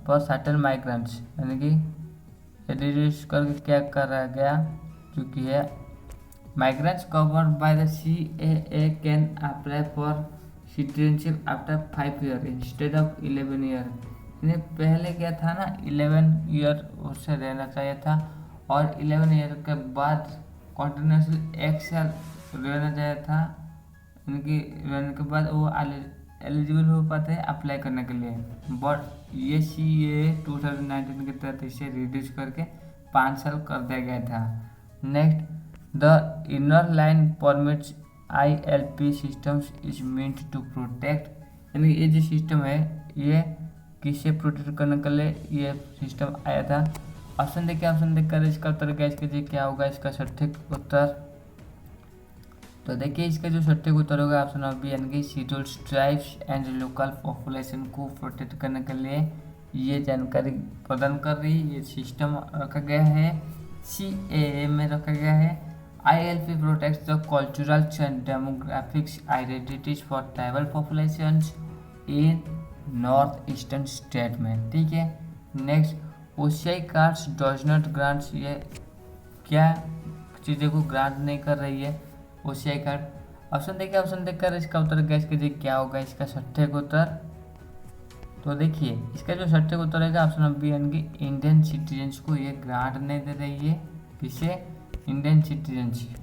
फॉर सर्टेन माइग्रेंट्स, यानी कि रिड्यूस करके क्या करा गया, चूँकि है migrants covered by the CAA can apply for citizenship after 5 years instead of 11 year, यानी पहले क्या था ना 11 ईयर उससे रहना चाहिए था, और 11 ईयर के बाद कंटिन्यूसली 1 साल रहना चाहिए था, यानी कि रहने के बाद वो एलिजिबल हो पाते हैं अप्लाई करने के लिए। बट ये CAA 2019 के तहत इसे रिड्यूस करके 5 साल कर दिया गया था। Next, The inner line permits ILP systems is meant to protect, यानी ये जो सिस्टम है ये किससे प्रोटेक्ट करने के लिए ये सिस्टम आया था। ऑप्शन देखिए, ऑप्शन देखकर इसका उत्तर गैस कीजिए क्या होगा इसका सटीक उत्तर। तो देखिए इसका जो सटीक उत्तर होगा ऑप्शन ऑफ बी, यानी कि scheduled tribes and local population को प्रोटेक्ट करने के लिए ये जानकारी प्रदान कर रही ये सिस्टम रखा गया है, CAA में रखा गया है। ILP protects the cultural and demographics identities for tribal populations in northeastern state में, ठीक है। Next, OCI cards does not grants, ये क्या चीज़ों को ग्रांट नहीं कर रही है ओशियाई कार्ड। ऑप्शन देखिए, ऑप्शन देखकर इसका उत्तर गैस कीजिए क्या होगा इसका सटीक उत्तर। तो देखिए इसका जो सटीक उत्तर है ऑप्शन ऑफ बी, यानी कि इंडियन सिटीजन्स को ये ग्रांट नहीं दे रही है, किसे, इंडियन सिटीजनशिप,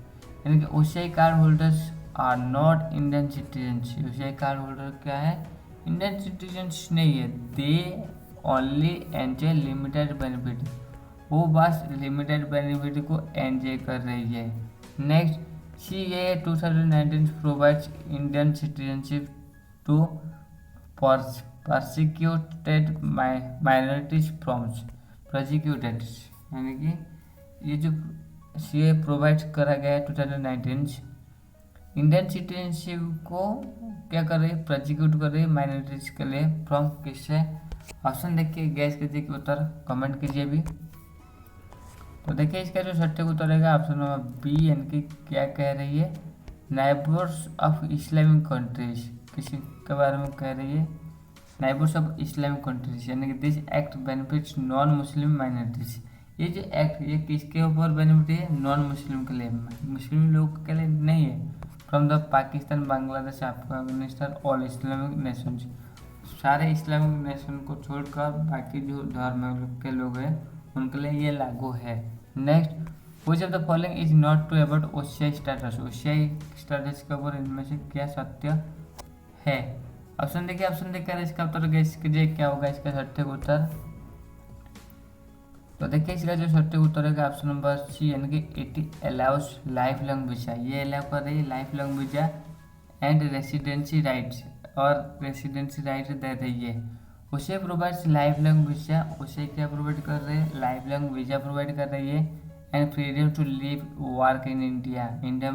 यानी कि OCI card holders are not Indian citizenship. OCI card holder क्या है, इंडियन सिटीजन्स नहीं है, they only enjoy limited benefit, वो बस लिमिटेड बेनिफिट को एंजॉय कर रही है। Next, CAA 2019 provides Indian citizenship to persecuted minorities from prosecuted, यानी कि ये जो CAA प्रोवाइड करा गया है 2019 इंडियन सिटीजनशिप को क्या कर रही है, प्रोसिक्यूट कर रही है माइनॉरिटीज के लिए फ्रॉम किससे। ऑप्शन देखिए, गैस कीजिए कि उत्तर कमेंट कीजिए भी। तो देखिए इसका जो सटीक उत्तर रहेगा ऑप्शन नंबर बी, यानी कि क्या कह रही है, नाइबर्स ऑफ इस्लामिक कंट्रीज, किसी के बारे में कह रही है, नाइबर्स ऑफ इस्लामिक कंट्रीज, यानी कि this act benefits non Muslim minorities. ये जो एक्ट ये किसके ऊपर बेनिफिट है, नॉन मुस्लिम के लिए, मुस्लिम लोग के लिए नहीं है। From the Pakistan, Bangladesh, Afghanistan all Islamic nation, सारे इस्लामिक नेशन को छोड़कर बाकी जो धर्म के लोग हैं उनके लिए ये लागू है। Next, which of the following is not true about OCI status, OCI status के ऊपर इनमें से क्या सत्य है। ऑप्शन देखिए, ऑप्शन देखकर इसका उत्तर गैस कीजिए क्या होगा इसका सटीक उत्तर। तो देखिए इसका जो सटीक उत्तर है ऑप्शन नंबर सी, यानी कि it allow us life long visa, ये अलाउ कर रही है life long visa and residency rights, और रेसिडेंसी राइट दे रही है। उसे प्रोवाइड्स लाइफ लॉन्ग वीजा, उसे क्या प्रोवाइड कर रहे हैं, लाइफ लॉन्ग वीजा प्रोवाइड कर रही है। And freedom to live work in India, India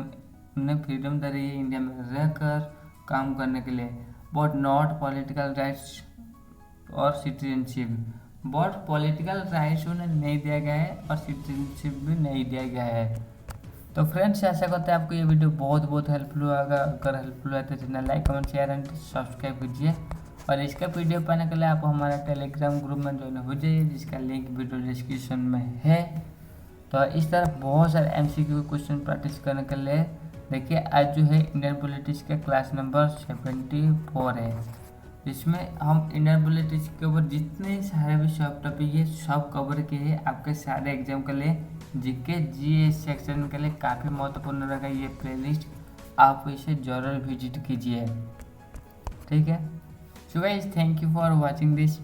उन्हें फ्रीडम दे रही है इंडिया में रहकर काम करने के लिए। बट नॉट पॉलिटिकल राइट्स और सिटीजनशिप, बट पॉलिटिकल राइट्स उन्हें नहीं दिया गया है और सिटीजनशिप भी नहीं दिया गया है। तो फ्रेंड्स ऐसा करते हैं आपको ये वीडियो बहुत बहुत हेल्पफुल होगा। अगर हेल्पफुल है तो channel like comment share and subscribe कीजिए, और इसका पीडीएफ पाने के लिए आप हमारा टेलीग्राम ग्रुप में ज्वाइन हो जाइए, जिसका लिंक वीडियो डिस्क्रिप्शन में है। तो इस तरह बहुत सारे MCQ क्वेश्चन प्रैक्टिस करने के लिए देखिए आज जो है इंडियन पॉलिटिक्स का क्लास नंबर 74 है, जिसमें हम इंडियन पॉलिटिक्स के ऊपर जितने सारे भी सब टॉपिक है सब कवर किए हैं आपके सारे एग्जाम के लिए। जीके GS सेक्शन के लिए काफ़ी महत्वपूर्ण रहेगा ये प्लेलिस्ट, आप इसे ज़रूर विजिट कीजिए। ठीक है, so guys thank you for watching this